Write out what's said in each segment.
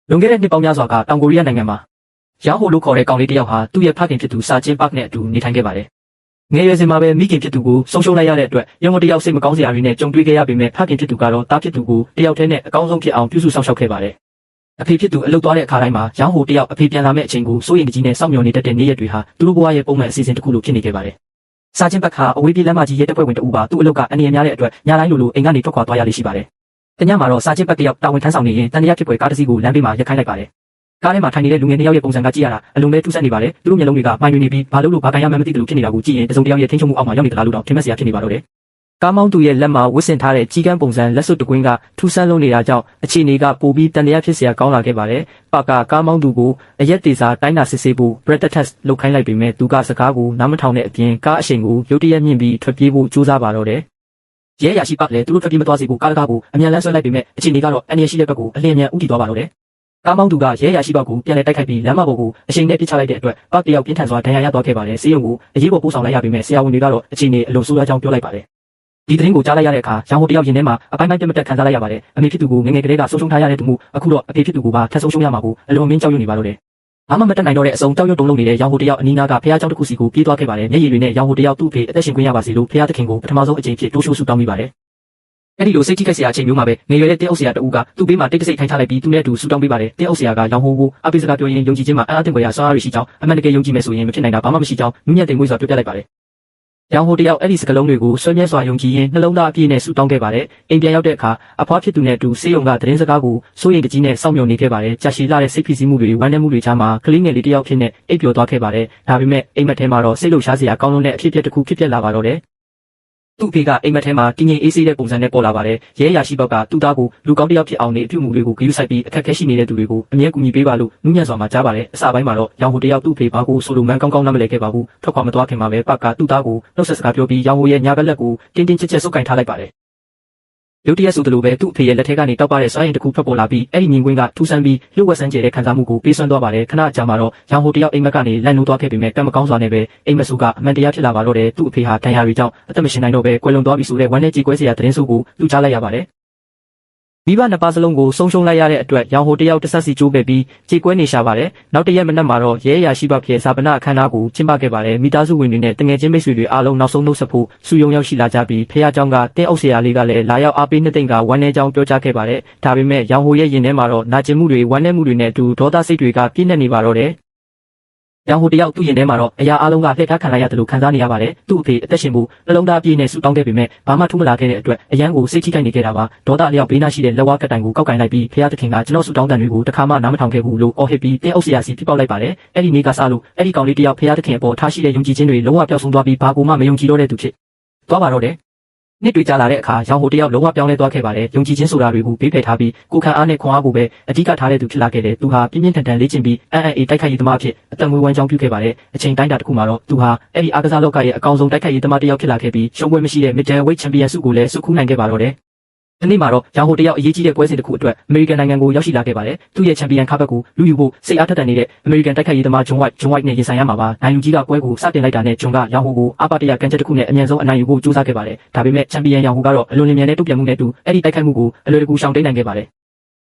လွန်ခဲ့တဲ့နှစ်ပေါင်းများစွာကတောင်ကိုရီးယားနိုင်ငံမှာရောင်းဟိုလို့ခေါ်တဲ့ကောင်လေးတစ်ယောက်ဟာသူ့ရဲ့ဖခင်ဖြစ်သူစာချင်းပါကနဲ့အတူနေထိုင်ခဲ့ပါတယ်။ငယ်ရွယ်စဉ်မှာပဲမိခင်ဖြစ်သူကိုဆုံးရှုံးလိုက်ရတဲ့အတွက်ရုံးတယောက်စိတ်မကောင်းစရာတွေနဲ့ကြုံတွေ့ခဲ့ရပေမဲ့ဖခင်ဖြစ်သူကတော့တားဖြစ်သူကိုတယောက်တည်းနဲ့အကောင်းဆုံးဖြစ်အောင်ပြုစုဆောင်ရှောက်ခဲ့ပါတယ်။အဖေဖြစ်သူအလုပ်သွားတဲ့အခါတိုင်းမှာရောင်းဟိုတယောက်အဖေပြန်လာမဲ့အချိန်ကိုစိုးရိမ်ကြီးနဲ့စောင့်မျှော်နေတဲ့နေ့ရက်တွေဟာသူတို့ဘဝရဲ့ပုံမှန်အစီအစဉ်တစ်ခုလိုဖြစ်နေခဲ့ပါတယ်။စာချင်းပါကဟာအဝေးပြေးလမ်းမကြီးရဲတပ်ဖွဲ့ဝင်တအူပါသူ့အလုပ်ကအနည်းငယ်များတဲ့အတွက်ညတိုင်းလိုအိမ်ကနေထွက်ခွာသွားရလိမ့်ရှိပါတယ်။တညမှာတော့စာချင်းပါတယောက်တာဝန်ထမ်းဆောင်နေရင်တန်တရားဖြစ်ပွဲကားတစ်စီးကိုလမ်းဘေးမှာရပ်ခိုင်းလိုက်ပါတယ်။ကားထဲမှာထိုင်နေတဲ့လူငယ်နှစ်ယောက်ရဲ့ပုံစံကကြည့်ရတာအလုံးမဲထူးဆန်းနေပါတယ်။သူတို့မျက်လုံးတွေကမှိုင်နေပြီးဘာလို့ဘာကန်ရမှန်းမသိတယ်လို့ဖြစ်နေတာကိုကြည့်ရင်တစုံတစ်ယောက်ရဲ့ထိန်းချုပ်မှုအောက်မှာရောက်နေသလားလို့တော့ထင်မှတ်စရာဖြစ်နေပါတော့တယ်။ကားမောင်းသူရဲ့လက်မှာဝတ်ဆင်ထားတဲ့ကြီးကန်းပုံစံလက်စွပ်တကွင်းကထူးဆန်းလုံးနေတာကြောင့်အခြေအနေကပိုပြီးတန်တရားဖြစ်စရာကောင်းလာခဲ့ပါတယ်။ပါကားမောင်းသူကိုအရက်တေစာတိုင်းတာစစ်ဆေးဖို့ breath test လုပ်ခိုင်းလိုက်ပေမဲ့သူကစကားကိုနားမထောင်တဲ့အပြင်ကားအရှိန်ကိုရုတ်တရက်မြင့်ပြီးထွက်ပြေးဖို့ကြိုးစားပါတော့တယ်။ရဲရရှိပါလေသူတို့ထွက်ပြေးမသွားစေဖို့ကားကိုအမြန်လန်းဆွဲလိုက်ပေမဲ့အခြေအနေကတော့အန်ရရှိတဲ့ဘက်ကိုအလင်းအမြန်ဥတီသွားပါတော့တယ်။ကားမောင်းသူကရဲရရှိပါကိုပြန်လဲတိုက်ခိုက်ပြီးလမ်းမပေါ်ကိုအရှိန်နဲ့ပစ်ချလိုက်တဲ့အတွက်ပတ်တယောက်ပြင်းထန်စွာဒဏ်ရာရသွားခဲ့ပါတယ်။ဆေးရုံကိုအရေးပေါ်ပို့ဆောင်လိုက်ရပေမဲ့ဆရာဝန်တွေကတော့အခြေအနေအလွန်ဆိုးရွားကြောင်းပြောလိုက်ပါတယ်။ဒီသတင်းကိုကြားလိုက်ရတဲ့အခါရောင်ဟိုတယောက်ရင်ထဲမှာအပိုင်းပိုင်းပြတ်မတက်ခံစားလိုက်ရပါတယ်။အမေဖြစ်သူကိုငငယ်ကလေးကဆုံးရှုံးထားရတဲ့သူမှုအခုတော့အဖေဖြစ်သူကိုပါထပ်ဆုံးရှုံးရမှာကိုအလွန်မင်းကြောက်ရွံ့နေပါတော့တယ်။ဘာမှမတက်နိုင်တော့တဲ့အစုံကြောက်ရွံ့တုန်လှုပ်နေတဲ့ရောင်ဟိုတယောက်အနီးနားကဖះเจ้าတစ်ခုစီကိုပြေးသွားခဲ့ပါတယ်။မျက်ရည်တွေနဲ့ရောင်ဟိုတယောက်သူ့အဖေအသက်ရှင်ခွင့်ရပါစေလို့ဖះသခင်ကိုပထမဆုံးအကြိမ်ဖြစ်တိုးရှိုးဆူတောင်းမိပါတယ်။အဲ့ဒီလိုစိတ်ထိခိုက်စရာအချိန်မျိုးမှာပဲငယ်ရွယ်တဲ့တင်းအုပ်ဆရာတဦးကသူ့ဘေးမှာတိတ်တဆိတ်ထိုင်ချလိုက်ပြီးသူနဲ့အတူဆူတောင်းပေးပါတယ်။တင်းအုပ်ဆရာကရောင်ဟိုကိုအပိစကားပြောရင်ယုံကြည်ခြင်းမှာအားအသင့်ွယ်ရဆွမ်းအားရရှိကြောင်းအမှန်တကယ်ယုံကြည်မယ်ဆိုရင်မဖြစ်နိုင်တာဘာမှမရှိကြောင်းမြင့်မြတ်တင်ငွေစွာပြောပြလိုက်ပါတယ်။ရောင်ဟိုတယောက်အဲ့ဒီစကလုံးတွေကိုဆွဲမြဲစွာယုံကြည်ရင်နှလုံးသားအပြည့်နဲ့ဆူတောင်းခဲ့ပါတယ်။အိမ်ပြန်ရောက်တဲ့အခါအဖွားဖြစ်သူနဲ့အတူဆေးရုံကသတင်းစကားကိုစိုးရိမ်ကြီးနဲ့စောင့်မျှော်နေခဲ့ပါတယ်။ကြာရှည်လာတဲ့စိတ်ဖိစီးမှုတွေဝမ်းနည်းမှုတွေကြားမှာကလေးငယ်လေးတယောက်ဖြစ်နေအိပ်ပျော်သွားခဲ့ပါတယ်။ဒါပေမဲ့အိမ်မက်ထဲမှာတော့စိတ်လှုပ်ရှားစရာကောင်းလွန်းတဲ့အဖြစ်အပျက်တစ်ခုဖြစ်ပျက်လာပါတော့တယ်။သူ့ဖေကအိမ်မက်ထဲမှာတင်းငင်အေးဆေးတဲ့ပုံစံနဲ့ပေါ်လာပါတယ်။ရဲရရှိဘောက်ကသူ့သားကိုလူကောင်းတစ်ယောက်ဖြစ်အောင်နေအပြုမှုတွေကိုဂရုစိုက်ပြီးအခက်အခဲရှိနေတဲ့သူတွေကိုအမြဲကူညီပေးပါလို့နူးညံ့စွာမှာကြားပါတယ်။အစပိုင်းမှာတော့ရောင်ဟိုတယောက်သူ့ဖေဘာကိုဆိုလိုမှန်းကောင်းကောင်းနားမလည်ခဲ့ပါဘူး။ထွက်ခွာမသွားခင်မှာပဲပတ်ကသူ့သားကိုနှုတ်ဆက်စကားပြောပြီးရောင်ဟိုရဲ့ညာဘက်လက်ကိုတင်းတင်းကျပ်ကျပ်ဆုပ်ကင်ထားလိုက်ပါတယ်။ရုတ်တရက်ဆိုသလိုပဲသူ့အဖေရဲ့လက်ထဲကနေတောက်ပတဲ့စွမ်းရည်တစ်ခုထွက်ပေါ်လာပြီးအဲ့ဒီမြင်ကွင်းကထူးဆန်းပြီးလှုပ်ဝက်ဆန်းကျဲတဲ့ခံစားမှုကိုပေးစွမ်းသွားပါတယ်ခဏကြာမှတော့ရောင်ဟိုတယောက်အိမ်မက်ကနေလန့်နိုးသွားခဲ့ပေမဲ့ကံမကောင်းစွာနဲ့ပဲအိမ်မက်စုကအမှန်တရားဖြစ်လာပါတော့တယ်သူ့အဖေဟာဒဏ်ရာတွေကြောင့်အသက်မရှင်နိုင်တော့ပဲကွယ်လွန်သွားပြီဆိုတဲ့ဝမ်းနဲ့ကြေကွဲစရာသတင်းဆိုးကိုသူကြားလိုက်ရပါတယ်မိဘနှစ်ပါးစလုံးကိုဆုံးရှုံးလိုက်ရတဲ့အတွက်ရောင်ဟိုတယောက်တစ်ဆက်စီကျိုးခဲ့ပြီးကြေကွဲနေရှာပါတယ်နောက်တရက်မနက်မှာတော့ရဲရရှိဘဖြစ်ဇာပနာအခမ်းအနားကိုကျင်းပခဲ့ပါတယ်မိသားစုဝင်တွေနဲ့တငယ်ချင်းမိတ်ဆွေတွေအားလုံးနောက်ဆုံးနှုတ်ဆက်ဖို့စုယုံရောက်ရှိလာကြပြီးဖះเจ้าကတင်းအုပ်ဆရာလေးကလည်းလာရောက်အားပေးနှစ်သိမ့်ကဝမ်းနဲ့ကြောင်းပြောကြားခဲ့ပါတယ်ဒါပေမဲ့ရောင်ဟိုရဲ့ရင်ထဲမှာတော့နာကျင်မှုတွေဝမ်းနဲ့မှုတွေနဲ့အတူဒေါသစိတ်တွေကပြည့်နေနေပါတော့တယ်ရောင်ဟိုတယောက်သူ့ရင်ထဲမှာတော့အရာအလုံးကလှည့်ထားခံလိုက်ရတယ်လို့ခံစားနေရပါတယ်သူ့အဖေအသက်ရှင်ဖို့နှလုံးသားအပြည့်နဲ့ဆူတောင်းခဲ့ပေမဲ့ဘာမှထူးမလာခဲ့တဲ့အတွက်အရန်ကိုစိတ်ထိခိုက်နေခဲ့တာပါဒေါသအလျောက်ဘေးနားရှိတဲ့လက်ဝါးကတိုင်ကိုကောက်ကင်လိုက်ပြီးဖះသခင်ကကျွန်တော်ဆူတောင်းတဲ့တွေကိုတခါမှနားမထောင်ခဲ့ဘူးလို့အော်ဟစ်ပြီးတင်းအုပ်ဆရာစီပြပောက်လိုက်ပါတယ်အဲ့ဒီနေ့ကစလို့အဲ့ဒီကောင်လေးတယောက်ဖះသခင်အပေါ်ထားရှိတဲ့ယုံကြည်ခြင်းတွေလုံးဝပျောက်ဆုံးသွားပြီးဘာကိုမှမယုံကြည်တော့တဲ့သူဖြစ်သွားပါတော့တယ်နှစ်တွေကြာလာတဲ့အခါရောင်ဟိုတယောက်လုံးဝပြောင်းလဲသွားခဲ့ပါတယ်ယုံကြည်ခြင်းဆိုတာတွေကိုဘေးဖယ်ထားပြီးကိုခံအားနဲ့ခွန်အားကိုပဲအဓိကထားတဲ့သူဖြစ်လာခဲ့တယ်သူဟာပြင်းပြင်းထန်ထန်လေ့ကျင့်ပြီးAAတိုက်ခိုက်ရေးသမားအဖြစ်အသက်မွေးဝမ်းကြောင်းပြုခဲ့ပါတယ်အချိန်တိုင်းတာတစ်ခုမှာတော့သူဟာအဲ့ဒီအားကစားလောကရဲ့အကောင်ဆုံးတိုက်ခိုက်ရေးသမားတစ်ယောက်ဖြစ်လာခဲ့ပြီးရှုံးပွဲမရှိတဲ့ Middleweight Champion ဆုကိုလည်းဆုခူးနိုင်ခဲ့ပါတော့တယ်ဒီနေ့မှာတော့ရောင်ဟိုတယောက်အရေးကြီးတဲ့ပွဲစဉ်တစ်ခုအတွက်အမေရိကန်နိုင်ငံကိုရောက်ရှိလာခဲ့ပါတယ်။သူ့ရဲ့ချန်ပီယံခါဘက်ကိုလူယူဖို့စိတ်အားထက်သန်နေတဲ့အမေရိကန်တိုက်ခိုက်ရေးသမားဂျွန်ဝိုက်နဲ့ရင်ဆိုင်ရမှာပါ။နိုင်လူကြီးကပွဲကိုစတင်လိုက်တာနဲ့ဂျွန်ကရောင်ဟိုကိုအပတရကန်ချက်တစ်ခုနဲ့အမြန်ဆုံးအနိုင်ယူဖို့ကြိုးစားခဲ့ပါတယ်။ဒါပေမဲ့ချန်ပီယံရောင်ဟိုကတော့အလွန်လျင်မြန်တဲ့တုံ့ပြန်မှုနဲ့အတူအဲ့ဒီတိုက်ခိုက်မှုကိုအလွယ်တကူရှောင်တိန်နိုင်ခဲ့ပါတယ်။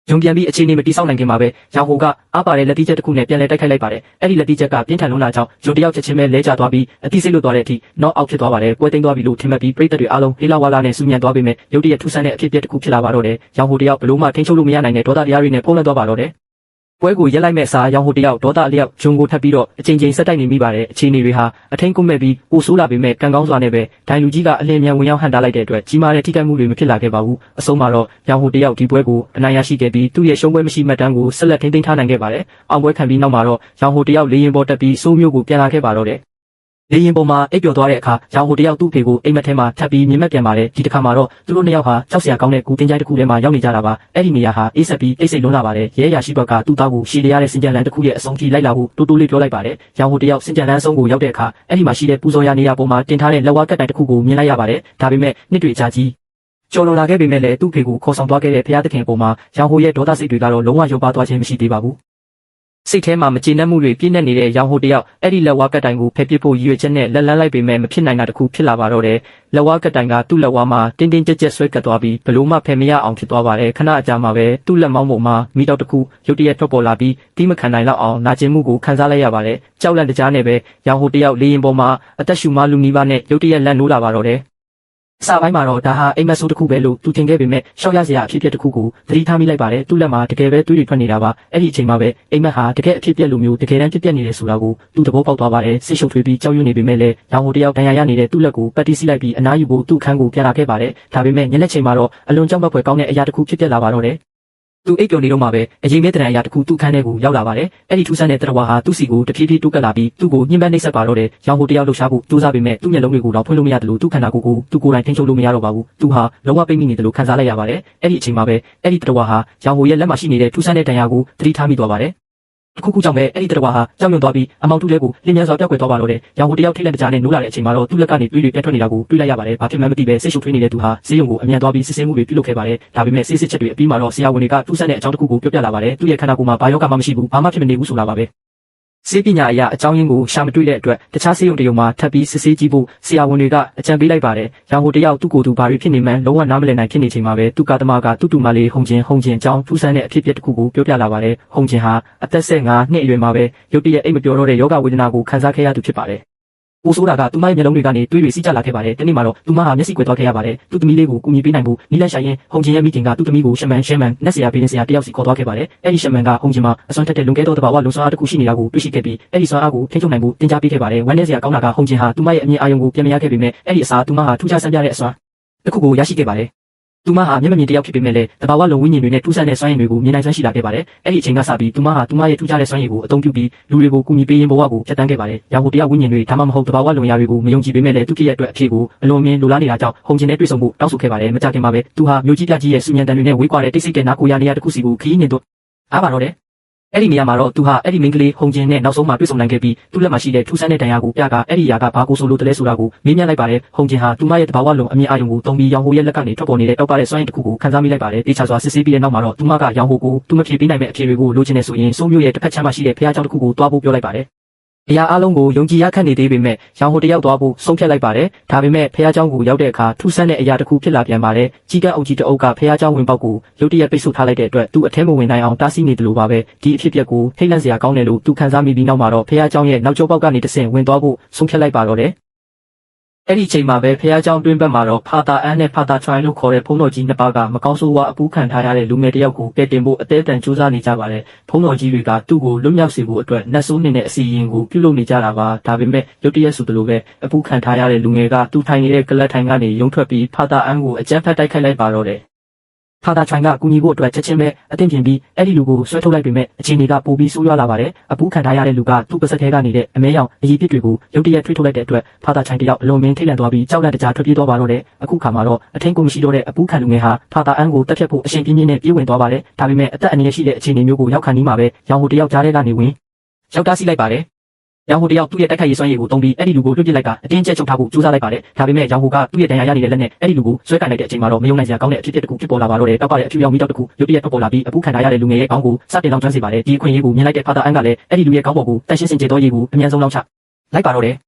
ဂျွန်ပြန်ပြီးအခြေအနေမတိဆောက်နိုင်ခင်မှာပဲရောင်ဟိုကအပါတဲ့လက်တိချက်တစ်ခုနဲ့ပြန်လဲတိုက်ခိုက်လိုက်ပါတယ်။အဲ့ဒီလက်တိချက်ကပြင်းထန်လွန်းလာကြောင်းဂျွန်တယောက်ချက်ချင်းပဲလဲကျသွားပြီးအတိစိတ်လွတ်သွားတဲ့အထိ knock out ဖြစ်သွားပါတယ်။ပွဲသိမ်းသွားပြီလို့ထင်မှတ်ပြီးပရိသတ်တွေအားလုံးဟေးလာဝါလာနဲ့စူညံသွားပေမဲ့ရုတ်တရက်ထူးဆန်းတဲ့အဖြစ်အပျက်တစ်ခုဖြစ်လာပါတော့တယ်။ရောင်ဟိုတယောက်ဘလို့မှထိန်းချုပ်လို့မရနိုင်တဲ့ဒေါသတရားတွေနဲ့ဖုံးလွှမ်းသွားပါတော့တယ်။ပွဲကိုရက်လိုက်မဲ့စာရောင်ဟိုတယောက်ဒေါသအလျောက်ဂျွန်ကိုထပ်ပြီးတော့အချိန်ချင်းဆက်တိုက်နေမိပါတယ်အခြေအနေတွေဟာအထင်းကုန်မဲ့ပြီးပိုဆိုးလာပေမဲ့ကံကောင်းစွာနဲ့ပဲဒိုင်လူကြီးကအလင်းမြန်ဝင်ရောက်ဟန်တာလိုက်တဲ့အတွက်ကြီးမားတဲ့ထိခိုက်မှုတွေမဖြစ်လာခဲ့ပါဘူးအဆုံးမှာတော့ရောင်ဟိုတယောက်ဒီပွဲကိုအနိုင်ရရှိခဲ့ပြီးသူ့ရဲ့ရှုံးပွဲမရှိမှတ်တမ်းကိုဆက်လက်ထိန်းသိမ်းထားနိုင်ခဲ့ပါတယ်အောင်ပွဲခံပြီးနောက်မှာတော့ရောင်ဟိုတယောက်လေရင်ပေါ်တက်ပြီးစိုးမျိုးကိုပြန်လာခဲ့ပါတော့တယ်လေရင်ပေါ်မှာအိပ်ပျော်သွားတဲ့အခါရောင်ဟိုတယောက်သူ့ဖေကိုအိမ်မက်ထဲမှာထပ်ပြီးမြင်မှတ်ပြန်ပါတယ်ဒီတစ်ခါမှာတော့သူတို့နှစ်ယောက်ဟာကြောက်စရာကောင်းတဲ့ကူတင်ကြိုင်တစ်ခုထဲမှာရောက်နေကြတာပါအဲ့ဒီနေရာဟာအေးဆက်ပြီးတိတ်ဆိတ်လွန်းလာပါတယ်ရဲရရှိဘက်ကသူ့သားကိုရှည်ရတဲ့စင်ကြံလန်တစ်ခုရဲ့အဆုံးထိလိုက်လာဖို့တိုးတိုးလေးပြောလိုက်ပါတယ်ရောင်ဟိုတယောက်စင်ကြံလန်အဆုံးကိုရောက်တဲ့အခါအဲ့ဒီမှာရှိတဲ့ပူဇော်ရနေရာပေါ်မှာတင်ထားတဲ့လက်ဝါးကတ်တိုင်တစ်ခုကိုမြင်လိုက်ရပါတယ်ဒါပေမဲ့နှစ်တွေကြာကြီးကျော်လွန်လာခဲ့ပေမဲ့လည်းသူ့ဖေကိုခေါ်ဆောင်သွားခဲ့တဲ့ဖះသခင်ပေါ်မှာရောင်ဟိုရဲ့ဒေါသစိတ်တွေကတော့လုံးဝရုပ်ပါသွားခြင်းမရှိသေးပါဘူး စိတ်ထဲမှာမကျေနပ်မှုတွေပြည့်နေနေတဲ့ရောင်ဟိုတယောက်အဲ့ဒီလက်ဝါးကတိုင်ကိုဖယ်ပစ်ဖို့ရည်ရွယ်ချက်နဲ့လက်လန်းလိုက်ပေမဲ့မဖြစ်နိုင်တာတခုဖြစ်လာပါတော့တယ်လက်ဝါးကတိုင်ကသူ့လက်ဝါးမှာတင်းတင်းကြပ်ကြပ်ဆွဲကပ်သွားပြီးဘလို့မှဖယ်မရအောင်ဖြစ်သွားပါတယ်ခဏအကြာမှာပဲသူ့လက်မောင်းပေါ်မှာမိတောက်တစ်ခုရုတ်တရက်ထွက်ပေါ်လာပြီးတီးမခံနိုင်တော့အောင်နာကျင်မှုကိုခံစားလိုက်ရပါတယ်ကြောက်လန့်တကြားနဲ့ပဲရောင်ဟိုတယောက်လေရင်ပေါ်မှာအသက်ရှူမလူနီးပါးနဲ့ရုတ်တရက်လန့်နိုးလာပါတော့တယ်အစပိုင်းမှာတော့ဒါဟာအိမ်မက်ဆိုးတစ်ခုပဲလို့သူထင်ခဲ့ပေမဲ့ရှောက်ရစရာအဖြစ်အပျက်တစ်ခုကိုသတိထားမိလိုက်ပါတယ်သူ့လက်မှာတကယ်ပဲတွေးတွေထွက်နေတာပါအဲ့ဒီအချိန်မှာပဲအိမ်မက်ဟာတကယ်အဖြစ်အပျက်လိုမျိုးတကယ်တမ်းဖြစ်ပျက်နေတယ်ဆိုတာကိုသူသဘောပေါက်သွားပါတယ်စိတ်ရှုပ်ထွေးပြီးကြောက်ရွံ့နေပေမဲ့လည်းရောင်ဟိုတယောက်ဒဏ်ရာရနေတဲ့သူ့လက်ကိုပတ်တိစီလိုက်ပြီးအနားယူဖို့သူ့ခန်းကိုပြန်လာခဲ့ပါတယ်ဒါပေမဲ့ညနေချိန်မှာတော့အလွန်ကြောက်မက်ဖွယ်ကောင်းတဲ့အရာတစ်ခုဖြစ်ပျက်လာပါတော့တယ်သူအိပ်ပျော်နေတော့မှပဲအရင်မဲတရံအရာတစ်ခုသူ့ခန်းထဲကိုရောက်လာပါတယ်အဲ့ဒီထူးဆန်းတဲ့တရဝါဟာသူ့စီကိုတဖြည်းဖြည်းတိုးကပ်လာပြီးသူ့ကိုညှဉ်းပန်းနှိပ်စက်ပါတော့တယ်ရောင်ဟိုတယောက်လှုပ်ရှားဖို့စူးစမ်းပေမဲ့သူ့မျက်လုံးတွေကိုတော့ဖွင့်လို့မရတယ်လို့သူ့ခန္ဓာကိုယ်ကိုသူ့ကိုယ်တိုင်ထိန်းချုပ်လို့မရတော့ပါဘူးသူဟာလုံးဝပိတ်မိနေတယ်လို့ခံစားလိုက်ရပါတယ်အဲ့ဒီအချိန်မှာပဲအဲ့ဒီတရဝါဟာရောင်ဟိုရဲ့လက်မှာရှိနေတဲ့ထူးဆန်းတဲ့တန်ရာကိုသတိထားမိသွားပါတယ်တစ်ခုခုကြောင့်ပဲအဲ့ဒီတရဝါဟာကြောက်ရွံ့သွားပြီးအမောင်တူလေးကိုလင်းမြန်စွာပြောက်ကွယ်သွားပါတော့တယ်။ရောင်ဟိုတယောက်ထိတ်လန့်တကြားနဲ့နိုးလာတဲ့အချိန်မှာတော့သူ့လက်ကနေတွေးတွေပြတ်ထွက်နေတာကိုတွေ့လိုက်ရပါတယ်။ဘာဖြစ်မှန်းမသိပဲစိတ်ရှုပ်ထွေးနေတဲ့သူဟာဆေးရုံကိုအမြန်သွားပြီးစစ်ဆေးမှုတွေပြုလုပ်ခဲ့ပါတယ်။ဒါပေမဲ့ဆေးစစ်ချက်တွေအပြီးမှာတော့ဆရာဝန်တွေကသူ့ဆက်တဲ့အကြောင်းတစ်ခုကိုပြောပြလာပါတယ်။သူ့ရဲ့ခန္ဓာကိုယ်မှာဘာယောဂမှမရှိဘူး။ဘာမှဖြစ်မနေဘူးဆိုတာပါပဲ။ဆေးပညာအရာအကြောင်းရင်းကိုရှာမတွေ့တဲ့အတွက်တခြားဆေးရုံတရုံမှာထပ်ပြီးစစ်ဆေးကြည့်ဖို့ဆရာဝန်တွေကအကြံပေးလိုက်ပါတယ်။ရောင်ဟိုတယောက်သူ့ကိုယ်သူဘာတွေဖြစ်နေမှန်းလုံးဝနားမလည်နိုင်ဖြစ်နေချိန်မှာပဲသူ့ကာသမားကသူ့တူမလေးဟုံကျင်အကြောင်းထူးဆန်းတဲ့အဖြစ်အပျက်တစ်ခုကိုပြောပြလာပါတယ်။ဟုံကျင်ဟာအသက်15နှစ်အရွယ်မှာပဲရုတ်တရက်အိတ်မပြောတော့တဲ့ယောဂဝေဒနာကိုခံစားခဲ့ရသူဖြစ်ပါတယ်။ကိုဆိုးတာကသူမရဲ့မျက်လုံးတွေကနေတွေးတွေစီးကျလာခဲ့ပါတယ်။ဒီနေ့မှာတော့သူမဟာမျက်စိကွယ်သွားခဲ့ရပါတယ်။သူ့သမီးလေးကိုကူညီပေးနိုင်ဖို့နီလန်ဆိုင်ရင်ဟုံကျင်ရဲ့မိခင်ကသူ့သမီးကိုရှမန်နက်ဆရာဘေးဆရာတယောက်စီခေါ်သွားခဲ့ပါတယ်။အဲ့ဒီရှမန်ကဟုံကျင်မှာအစွမ်းထက်တဲ့လွန်ကဲသောတဘာဝလုံစွမ်းအားတစ်ခုရှိနေတာကိုတွေ့ရှိခဲ့ပြီးအဲ့ဒီစွမ်းအားကိုထိန်းချုပ်နိုင်ဖို့တင်ကြားပေးခဲ့ပါတယ်။ဝမ်းနည်းစရာကောင်းတာကဟုံကျင်ဟာသူမရဲ့အမြင်အာရုံကိုပြန်မရခဲ့ပေမဲ့အဲ့ဒီအစားသူမဟာထူးခြားဆန်းပြတဲ့အစွမ်းတစ်ခုကိုရရှိခဲ့ပါတယ်။သူမဟာမျက်မမြင်တယောက်ဖြစ်ပေမဲ့လည်းတဘာဝလုံဝိညာဉ်တွေနဲ့ထူးဆန်းတဲ့စွမ်းရည်တွေကိုမြင်နိုင်စွမ်းရှိလာခဲ့ပါတယ်။အဲ့ဒီအချိန်ကစပြီးသူမဟာသူမရဲ့ထူးခြားတဲ့စွမ်းရည်ကိုအသုံးပြုပြီးလူတွေကိုကူညီပေးရင်းဘဝကိုဖြတ်တန်းခဲ့ပါတယ်။ရောင်ဟိုတယောက်ဝိညာဉ်တွေဒါမှမဟုတ်တဘာဝလုံရာတွေကိုမယုံကြည်ပေမဲ့လည်းသူဖြစ်ရဲ့အတွက်အဖြစ်ကိုအလွန်မြင်လိုလားနေတာကြောင့်ဟုံကျင်နဲ့တွေ့ဆုံဖို့တောင်းဆိုခဲ့ပါတယ်။မကြခင်မှာပဲသူဟာမျိုးကြီးပြကြီးရဲ့စူညံတန်တွေနဲ့ဝေးကွာတဲ့တိတ်ဆိတ်တဲ့နာကိုရနေရတစ်ခုစီကိုခီးညင်တော့အားပါတော့တယ်အဲ့ဒီနေရာမှာတော့သူဟာအဲ့ဒီမိန်းကလေးဟုံကျင်နဲ့နောက်ဆုံးမှတွေ့ဆုံနိုင်ခဲ့ပြီးသူ့လက်မှာရှိတဲ့ထူးဆန်းတဲ့ဒဏ်ရာကိုပြကအဲ့ဒီຢာကဘာကိုဆိုလို့တလဲဆိုတာကိုမေးမြန်းလိုက်ပါတယ်ဟုံကျင်ဟာသူမရဲ့တဘာဝလုံးအမြင်အာရုံကိုတုံပြီးရောင်ဟိုရဲ့လက်ကနေထွက်ပေါ်နေတဲ့တောက်ပတဲ့စွမ်းရည်တစ်ခုကိုခံစားမိလိုက်ပါတယ်တေချာစွာစစ်ဆေးပြီးတဲ့နောက်မှာတော့သူမကရောင်ဟိုကိုသူမဖြေပေးနိုင်မဲ့အဖြေတွေကိုလိုချင်နေဆိုရင်စိုးမျိုးရဲ့တစ်ဖက်ချမ်းမှာရှိတဲ့ဖះเจ้าတစ်ခုကိုတွားဖို့ပြောလိုက်ပါတယ်အရာအလုံးကိုယုံကြည်ရခန့်နေသေးပေမဲ့ရောင်ဟိုတယောက်သွားဖို့ဆုံးဖြတ်လိုက်ပါတယ်။ဒါပေမဲ့ဖះเจ้าကိုရောက်တဲ့အခါထူးဆန်းတဲ့အရာတစ်ခုဖြစ်လာပြန်ပါတယ်။ကြီးကန်းအုပ်ကြီးတအုပ်ကဖះเจ้าဝင်ပေါက်ကိုရုတ်တရက်ပိတ်ဆို့ထားလိုက်တဲ့အတွက်သူ့အထဲမဝင်နိုင်အောင်တားဆီးနေတယ်လို့ပါပဲ။ဒီအဖြစ်အပျက်ကိုထိတ်လန့်စရာကောင်းတယ်လို့သူခံစားမိပြီးနောက်မှာတော့ဖះเจ้าရဲ့နောက်ကျောပေါက်ကနေတဆင့်ဝင်သွားဖို့ဆုံးဖြတ်လိုက်ပါတော့တယ်။အဲ့ဒီချိန်မှာပဲဖះเจ้าတွင်းဘက်မှာတော့ဖာတာအန်နဲ့ဖာတာထရိုင်လို့ခေါ်တဲ့ဘုန်းတော်ကြီးနှစ်ပါးကမကောင်းဆိုးဝါအပူခံထားရတဲ့လူငယ်တယောက်ကိုကယ်တင်ဖို့အသေးအတန်ကြိုးစားနေကြပါတယ်။ဘုန်းတော်ကြီးတွေကသူ့ကိုလွတ်မြောက်စေဖို့အတွက်နတ်ဆိုးနေတဲ့အစီရင်ကိုပြုလုပ်နေကြတာပါ။ဒါပေမဲ့ရုတ်တရက်ဆိုသလိုပဲအပူခံထားရတဲ့လူငယ်ကသူ့ထိုင်နေတဲ့ကလပ်ထိုင်ကနေရုံထွက်ပြီးဖာတာအန်ကိုအကြမ်းဖက်တိုက်ခိုက်လိုက်ပါတော့တယ်။ဖာတာချိုင်ကကူညီဖို့အတွက်ချက်ချင်းပဲအသင့်ပြင်ပြီးအဲ့ဒီလူကိုဆွဲထုတ်လိုက်ပေမဲ့အခြေအနေကပိုပြီးဆိုးရွားလာပါတယ်အပူခံထားရတဲ့လူကသူ့ပါစက်ထဲကနေတဲ့အမဲရောင်အရေးပြစ်တွေကိုရုတ်တရက်ထွေးထုတ်လိုက်တဲ့အတွက်ဖာတာချိုင်တယောက်အလွန်မင်းထိတ်လန့်သွားပြီးကြောက်လန့်တကြားထွက်ပြေးသွားပါတော့တယ်အခုခါမှာတော့အထင်းကိုမရှိတော့တဲ့အပူခံလူငယ်ဟာဖာတာအန်ကိုတက်ဖြတ်ဖို့အရှင်ပြင်းပြင်းနဲ့ပြေးဝင်သွားပါတယ်ဒါပေမဲ့အသက်အန္တရာယ်ရှိတဲ့အခြေအနေမျိုးကိုရောက်ခံနေမှာပဲရောင်ဟိုတယောက်ကြားထဲကနေဝင်ရောက်တားဆီးလိုက်ပါတယ်ရောင်ဟိုတယောက်သူ့ရဲ့တိုက်ခိုက်ရေးစွမ်းရည်ကိုတုံးပြီးအဲ့ဒီလူကိုလွှတ်ပစ်လိုက်ကအတင်းကျပ်ချုပ်ထားဖို့ကြိုးစားလိုက်ပါတယ်ဒါပေမဲ့ရောင်ဟိုကသူ့ရဲ့ဒဏ်ရာရနေတဲ့လက်နဲ့အဲ့ဒီလူကိုဆွဲကင်လိုက်တဲ့အချိန်မှာတော့မယုံနိုင်စရာကောင်းတဲ့အဖြစ်အပျက်တစ်ခုဖြစ်ပေါ်လာပါတော့တယ်တောက်ပတဲ့အဖြူရောင်မီတောက်တစ်ခုရုတ်တရက်ထွက်ပေါ်လာပြီးအပူခံထားရတဲ့လူငယ်ရဲ့ခေါင်းကိုစတင်လောင်ကျွမ်းစေပါတယ်ဒီအခွင့်အရေးကိုမြင်လိုက်တဲ့ဖာတာအန်ကလည်းအဲ့ဒီလူရဲ့ခေါင်းပေါ်ကိုတန်ရှင်းစင်ကြယ်သောရေကိုအမြန်ဆုံးလောင်ချလိုက်ပါတော့တယ်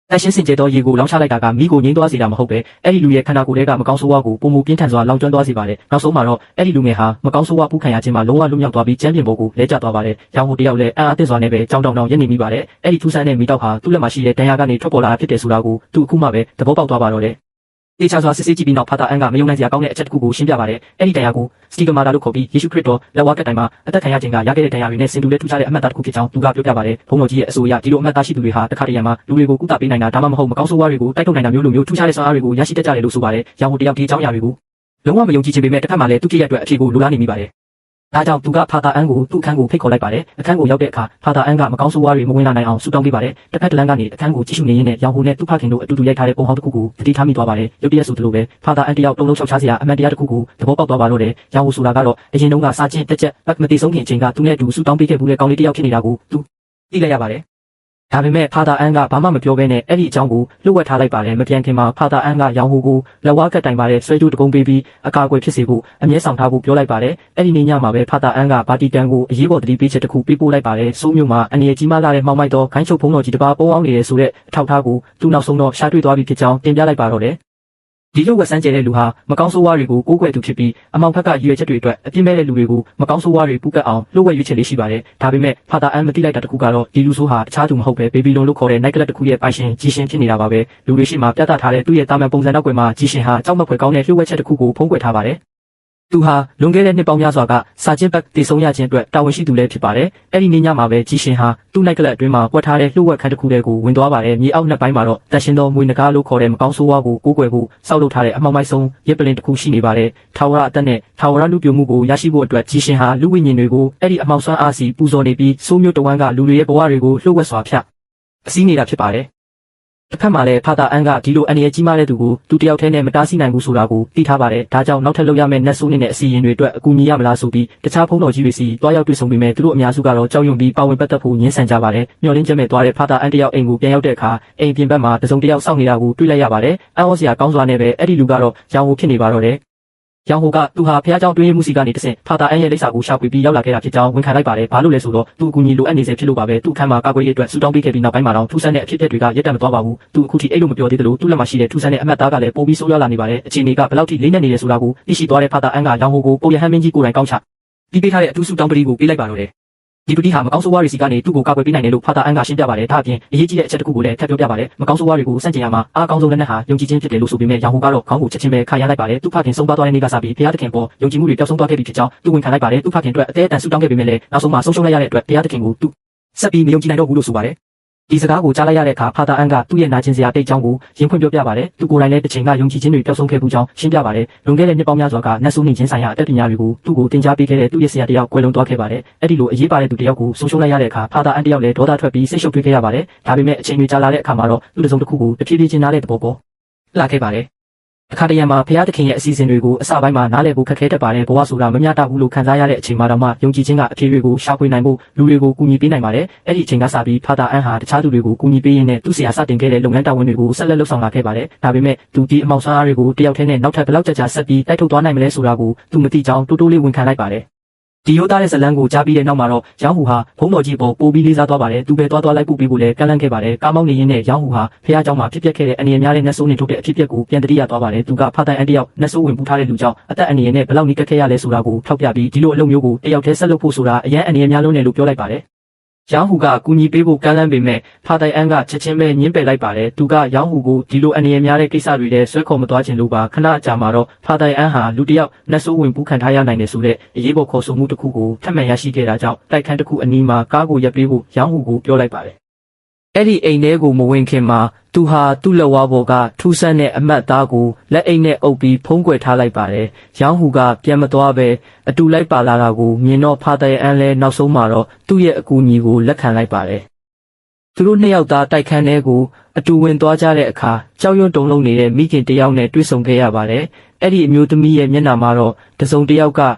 တန်ရှင်းစင်ကြယ်သောရေကိုလောင်ချလိုက်တာကမိကိုငိမ့်သွားစေတာမဟုတ်ပဲအဲ့ဒီလူရဲ့ခန္ဓာကိုယ်ထဲကမကောင်းဆိုးဝါးကိုပုံမူပြင်းထန်စွာလောင်ကျွမ်းသွားစေပါတယ်နောက်ဆုံးမှာတော့အဲ့ဒီလူငယ်ဟာမကောင်းဆိုးဝါးပူခံရခြင်းမှာလုံးဝလွတ်မြောက်သွားပြီးကျမ်းပြင်ပေါ်ကိုလဲကျသွားပါတယ်ရောင်ဟိုတယောက်လည်းအံ့အားသင့်စွာနဲ့ပဲကြောင်တောင်ရက်နေမိပါတယ်အဲ့ဒီထူးဆန်းတဲ့မိတောက်ဟာသူ့လက်မှာရှိတဲ့ဒဏ်ရာကနေထွက်ပေါ်လာတာဖြစ်တယ်ဆိုတာကိုသူအခုမှပဲသဘောပေါက်သွားပါတော့တယ်တေချာစွာစစ်ဆေးကြည့်ပြီးနောက်ဖာတာအန်ကမယုံနိုင်စရာကောင်းတဲ့အချက်တစ်ခုကိုရှင်းပြပါတယ်အဲ့ဒီဒဏ်ရာကိုစတီဂမာတာလို့ခေါ်ပြီးယေရှုခရစ်တော်လက်ဝါးကတိုင်မှာအသက်ခံရခြင်းကရခဲ့တဲ့ဒဏ်ရာတွေနဲ့ဆင်တူတဲ့ထူးခြားတဲ့အမှတ်အသားတစ်ခုဖြစ်ကြောင်းသူကပြောပြပါတယ်ဘုန်းတော်ကြီးရဲ့အဆိုအရဒီလိုအမှတ်အသားရှိသူတွေဟာတခါတရံမှာလူတွေကိုကုသပေးနိုင်တာဒါမှမဟုတ်မကောင်းဆိုးဝါးတွေကိုတိုက်ထုတ်နိုင်တာမျိုးလိုမျိုးထူးခြားတဲ့စွမ်းအားတွေကိုရရှိတတ်ကြတယ်လို့ဆိုပါတယ်ရောင်ဟိုတယောက်ဒီအကြောင်းအရာတွေကိုလုံးဝမယုံကြည်ခြင်းပေမဲ့တစ်ဖက်မှာလည်းသူ့ဖြစ်ရဲ့အတွက်အဖြေကိုလိုလားနေမိပါတယ်ဒါကြောင့်သူကဖာတာအန်ကိုသူ့အခန်းကိုဖိတ်ခေါ်လိုက်ပါတယ်အခန်းကိုရောက်တဲ့အခါဖာတာအန်ကမကောင်းဆိုးဝါးတွေမဝင်လာနိုင်အောင်ဆူတောင်းပေးပါတယ်တစ်ဖက်တစ်လမ်းကနေအခန်းကိုကြည့်ရှုနေရင်းနဲ့ရောင်ဟိုနဲ့သူ့ဖခင်တို့အတူတူရိုက်ထားတဲ့ပုံဟောင်းတစ်ခုကိုတတိထားမိသွားပါတယ်ရုတ်တရက်ဆိုသလိုပဲဖာတာအန်တယောက်တုံးလုံးချောက်ချစရာအမှန်တရားတစ်ခုကိုသဘောပေါက်သွားပါတော့တယ်ရောင်ဟိုဆိုတာကတော့အရင်တုန်းကစာချင်းတက်ချက်မတိဆုံးခင်အချိန်ကသူနဲ့အတူဆူတောင်းပေးခဲ့ဘူးတဲ့ကောင်းလေးတယောက်ဖြစ်နေတာကိုသူသိလိုက်ရပါတယ် ဒါပေမဲ့ဖာသာအန်ကဘာမှမပြောဘဲနဲ့အဲ့ဒီအကြောင်းကိုလှုပ်ဝက်ထားလိုက်ပါတယ်မပြန်ခင်မှာဖာသာအန်ကရောင်ဟိုကိုလက်ဝါးကတ်တိုင်ပါတဲ့ဆွဲကြိုးတကုံးပေးပြီးအကာအကွယ်ဖြစ်စေဖို့အမြဲဆောင်ထားဖို့ပြောလိုက်ပါတယ်အဲ့ဒီနေ့ညမှာပဲဖာသာအန်ကဗာတီကန်ကိုအရေးပေါ်တတိပေးချက်တစ်ခုပေးပို့လိုက်ပါတယ်စိုးမျိုးမှာအနေကြီးမားလာတဲ့မှောင်မိုက်သောခိုင်းချုပ်ဖုံးတော်ကြီးတစ်ပါးပုံအောင်နေတဲ့ဆိုတဲ့အထောက်အထားကိုသူ့နောက်ဆုံးတော့ရှာတွေ့သွားပြီဖြစ်ကြောင်းတင်ပြလိုက်ပါတော့တယ်ဒီလိုဝက်ဆန်းကျဲတဲ့လူဟာမကောင်းဆိုးဝါးတွေကိုကိုးကွယ်သူဖြစ်ပြီးအမောင်ဖက်ကရည်ရွယ်ချက်တွေအတွက်အပြင်းမဲ့တဲ့လူတွေကိုမကောင်းဆိုးဝါးတွေပူကတ်အောင်လှုပ်ဝက်ရွေးချယ်လေးရှိပါတယ်။ဒါပေမဲ့ဖာသာအန်မတိလိုက်တာတခုကတော့ဒီလူဆိုးဟာတခြားသူမဟုတ်ပဲဘေဘီလွန်လို့ခေါ်တဲ့နိုက်ကလပ်တစ်ခုရဲ့ပိုင်ရှင်ကြီးရှင်ဖြစ်နေတာပါပဲ။လူတွေရှိမှပြသထားတဲ့သူ့ရဲ့တာမန်ပုံစံနောက်ွယ်မှာကြီးရှင်ဟာကြောက်မက်ဖွယ်ကောင်းတဲ့လှုပ်ဝက်ချက်တစ်ခုကိုဖုံးကွယ်ထားပါတယ်။သူဟာလွန်ခဲ့တဲ့နှစ်ပေါင်းများစွာကစာချင်းဘက်တည်ဆုံရခြင်းအတွက်တာဝန်ရှိသူလည်းဖြစ်ပါတယ်။အဲ့ဒီနေ့ညမှာပဲကြီးရှင်ဟာသူ့နိုက်ကလပ်အတွင်းမှာပွက်ထားတဲ့လှုပ်ဝက်ခန်းတစ်ခုတည်းကိုဝင်သွားပါတယ်။မြေအောက်နှစ်ပိုင်းမှာတော့တန်ရှင်သောမွေနဂါလို့ခေါ်တဲ့မကောင်းဆိုးဝါးကိုကိုးကွယ်ဖို့စောက်လုပ်ထားတဲ့အမှောင်မိုက်ဆုံးရစ်ပလင်တစ်ခုရှိနေပါတယ်။ထာဝရအသက်နဲ့ထာဝရလူပြမှုကိုရရှိဖို့အတွက်ကြီးရှင်ဟာလူဝိညာဉ်တွေကိုအဲ့ဒီအမှောင်ဆွမ်းအားစီပူဇော်နေပြီးစိုးမျိုးတဝမ်းကလူတွေရဲ့ဘဝတွေကိုလှုပ်ဝက်စွာဖြတ်အစည်းနေတာဖြစ်ပါတယ်။တစ်ဖက်မှာလည်းဖာသာအန်ကဒီလိုအန်ရကြီးမားတဲ့သူကိုသူတယောက်တည်းနဲ့မတားဆီးနိုင်ဘူးဆိုတာကိုသိထားပါတယ်။ဒါကြောင့်နောက်ထပ်လုပ်ရမယ့်နတ်ဆိုးနဲ့အစီရင်တွေအတွက်အကူအညီရမလားဆိုပြီးတခြားဖုံးတော်ကြီးတွေစီတွားရောက်တွေ့ဆုံပြီးမဲ့သူတို့အများစုကတော့ကြောက်ရွံ့ပြီးပါဝင်ပတ်သက်ဖို့ညှင်းဆန်ကြပါတယ်။မျှော်လင့်ချက်မဲ့သွားတဲ့ဖာသာအန်တယောက်အိမ်ကိုပြန်ရောက်တဲ့အခါအိမ်ပြင်ဘက်မှာတစုံတစ်ယောက်စောင့်နေတာကိုတွေ့လိုက်ရပါတယ်။အံ့ဩစရာကောင်းစွာနဲ့ပဲအဲ့ဒီလူကတော့ရောင်ဟိုဖြစ်နေပါတော့တယ်။ရောင်ဟိုကသူဟာဖះเจ้าတွင်းမှုစီကနေတဆင့်ဖာသာအန်ရဲ့လိပ်စာကိုရှာဖွေပြီးရောက်လာခဲ့တာဖြစ်ကြောင်းဝန်ခံလိုက်ပါတယ်။ဘာလို့လဲဆိုတော့သူအကူအညီလိုအပ်နေစေဖြစ်လို့ပါပဲ။သူ့အခန်းမှာကာကွယ်ရေးအတွက်ဆူတောင်းပေးခဲ့ပြီးနောက်ပိုင်းမှာတော့ထူးဆန်းတဲ့အဖြစ်အပျက်တွေကရက်တံမသွားပါဘူး။သူအခုထိအဲ့လိုမပြောသေးသလိုသူ့လက်မှာရှိတဲ့ထူးဆန်းတဲ့အမှတ်သားကလည်းပိုပြီးဆိုးရွားလာနေပါတယ်။အခြေအနေကဘယ်လောက်ထိလိမ့်နေနေလဲဆိုတာကိုသိရှိသွားတဲ့ဖာသာအန်ကရောင်ဟိုကိုပုံရဟန်းမင်းကြီးကိုယ်တိုင်ကောင်းချပြီးပေးထားတဲ့အထူးဆူတောင်းပတိကိုပေးလိုက်ပါတော့တယ်။ဒီပတိဟာမကောင်းဆိုးဝါးတွေစီကနေသူ့ကိုကာကွယ်ပေးနိုင်တယ်လို့ဖာသာအန်ကရှင်းပြပါတယ်။ဒါအပြင်အရေးကြီးတဲ့အချက်တစ်ခုကိုလည်းထပ်ပြောပြပါတယ်။မကောင်းဆိုးဝါးတွေကိုစန့်ကျင်ရမှာအားကောင်းဆုံးလက်နက်ဟာယုံကြည်ခြင်းဖြစ်တယ်လို့ဆိုပေမဲ့ရောင်ဟိုကတော့ခေါင်းကိုချက်ချင်းပဲခါရလိုက်ပါတယ်။သူ့ဖခင်ဆုံးသွားတဲ့နေ့ကစပြီးဘုရားသခင်ပေါ်ယုံကြည်မှုတွေပျောက်ဆုံးသွားခဲ့ပြီဖြစ်ကြောင်းသူဝန်ခံလိုက်ပါတယ်။သူ့ဖခင်အတွက်အသေးအတန်ဆူတောင်းခဲ့ပေမဲ့လည်းနောက်ဆုံးမှာဆုံးရှုံးလိုက်ရတဲ့အတွက်ဘုရားသခင်ကိုသူဆက်ပြီးမယုံကြည်နိုင်တော့ဘူးလို့ဆိုပါတယ်။ဒီစကားကိုကြားလိုက်ရတဲ့အခါဖာသာအန်ကသူ့ရဲ့နာကျင်စရာတိတ်ကြောင်းကိုရင်ဖွင့်ပြောပြပါတယ်။သူကိုယ်တိုင်လည်းတစ်ချိန်ကယုံကြည်ခြင်းတွေပျောက်ဆုံးခဲ့မှုကြောင်းရှင်းပြပါတယ်။လွန်ခဲ့တဲ့နှစ်ပေါင်းများစွာကနတ်ဆိုးနေခြင်းဆိုင်ရာအတတ်ပညာတွေကိုသူ့ကိုသင်ကြားပေးခဲ့တဲ့သူ့ရဲ့ဆရာတယောက်ကွယ်လွန်သွားခဲ့ပါတယ်။အဲ့ဒီလိုအရေးပါတဲ့သူတယောက်ကိုဆုံးရှုံးလိုက်ရတဲ့အခါဖာသာအန်တယောက်လည်းဒေါသထွက်ပြီးစိတ်ရှုပ်ထွေးခဲ့ရပါတယ်။ဒါပေမဲ့အချိန်တွေကြာလာတဲ့အခါမှာတော့သူ့တစ်စုံတစ်ခုကိုတဖြည်းဖြည်းချင်းနားတဲ့သဘောပေါ်လာခဲ့ပါတယ်။အခါတရံမှာဘုရားသခင်ရဲ့အစီအစဉ်တွေကိုအစပိုင်းမှာနားလည်ဖို့ခက်ခဲတတ်ပါတယ်ဘဝဆိုတာမမျှတဘူးလို့ခံစားရတဲ့အချိန်မှာတော့မှယုံကြည်ခြင်းကအဖြေတွေကိုရှာဖွေနိုင်ဖို့လူတွေကိုကူညီပေးနိုင်ပါတယ်အဲ့ဒီအချိန်ကစပြီးဖာသာအန်ဟာတခြားသူတွေကိုကူညီပေးရင်းနဲ့သူ့ဆရာစတင်ခဲ့တဲ့လုပ်ငန်းတာဝန်တွေကိုဆက်လက်လုပ်ဆောင်လာခဲ့ပါတယ်ဒါပေမဲ့သူဒီအမောင်ဆွမ်းအားတွေကိုတယောက်တည်းနဲ့နောက်ထပ်ဘယ်လောက်ကြာဆက်ပြီးတိုက်ထုတ်သွားနိုင်မလဲဆိုတာကိုသူမသိကြောင်းတိုးတိုးလေးဝန်ခံလိုက်ပါတယ်ဒီရိုးသားတဲ့ဇလန်းကိုကြားပြီးတဲ့နောက်မှာတော့ရောင်းဟူဟာဘုံတော်ကြီးပေါ်ပို့ပြီးလေးစားသွားပါတယ်သူပဲသွားလိုက်ပို့ပြီးကိုလည်းကန့်လန့်ခဲ့ပါတယ်ကားမောင်းနေရင်းနဲ့ရောင်းဟူဟာဖះเจ้าမှာဖြစ်ပျက်ခဲ့တဲ့အနေအများတဲ့နတ်ဆိုးနေထုတ်တဲ့အဖြစ်အပျက်ကိုပြန်တတိယသွားပါတယ်သူကဖာတိုင်အန်တယောက်နတ်ဆိုးဝင်ပူထားတဲ့လူကြောင့်အသက်အနေနဲ့ဘယ်လောက်နီးကပ်ခဲ့ရလဲဆိုတာကိုထောက်ပြပြီးဒီလိုအလုပ်မျိုးကိုတယောက်တည်းဆက်လုပ်ဖို့ဆိုတာအရန်အနေအများလုံးနဲ့လို့ပြောလိုက်ပါတယ်ရောင်းဟူကကူညီပေးဖို့ကမ်းလှမ်းပေမဲ့ဖာတိုင်အန်ကချက်ချင်းပဲညှင်းပယ်လိုက်ပါတယ်သူကရောင်းဟူကိုဒီလိုအနေအများတဲ့ကိစ္စတွေနဲ့ဆွဲခေါ်မသွားခြင်းလို့ပါခဏကြာမှာတော့ဖာတိုင်အန်ဟာလူတစ်ယောက်နတ်ဆိုးဝင်ပူးခံထားရနိုင်တယ်ဆိုတဲ့အရေးပေါ်ခေါ်ဆိုမှုတစ်ခုကိုထပ်မံရရှိခဲ့တာကြောင့်တိုက်ခန်းတစ်ခုအနီးမှာကားကိုရပ်ပေးဖို့ရောင်းဟူကိုပြောလိုက်ပါတယ်အဲ့ဒီအိမ်ထဲကိုမဝင်ခင်မှာသူဟာသူ့လက်ဝါးပေါ်ကထူးဆန်းတဲ့အမတ်သားကိုလက်အိတ်နဲ့အုပ်ပြီးဖုံးကွယ်ထားလိုက်ပါတယ်။ရောင်းဟူကပြန်မသွားပဲအတူလိုက်ပါလာတာကိုမြင်တော့ဖာတိုင်အန်လည်းနောက်ဆုံးမှာတော့သူ့ရဲ့အကူအညီကိုလက်ခံလိုက်ပါတယ်။သူတို့နှစ်ယောက်သားတိုက်ခန်းထဲကိုအတူဝင်သွားကြတဲ့အခါကြောက်ရွံ့တုန်လှုပ်နေတဲ့မိခင်တယောက်နဲ့တွေ့ဆုံခဲ့ရပါတယ်။အဲ့ဒီအမျိုးသမီးရဲ့မျက်နှာမှာတော့တစုံတစ်ယောက်က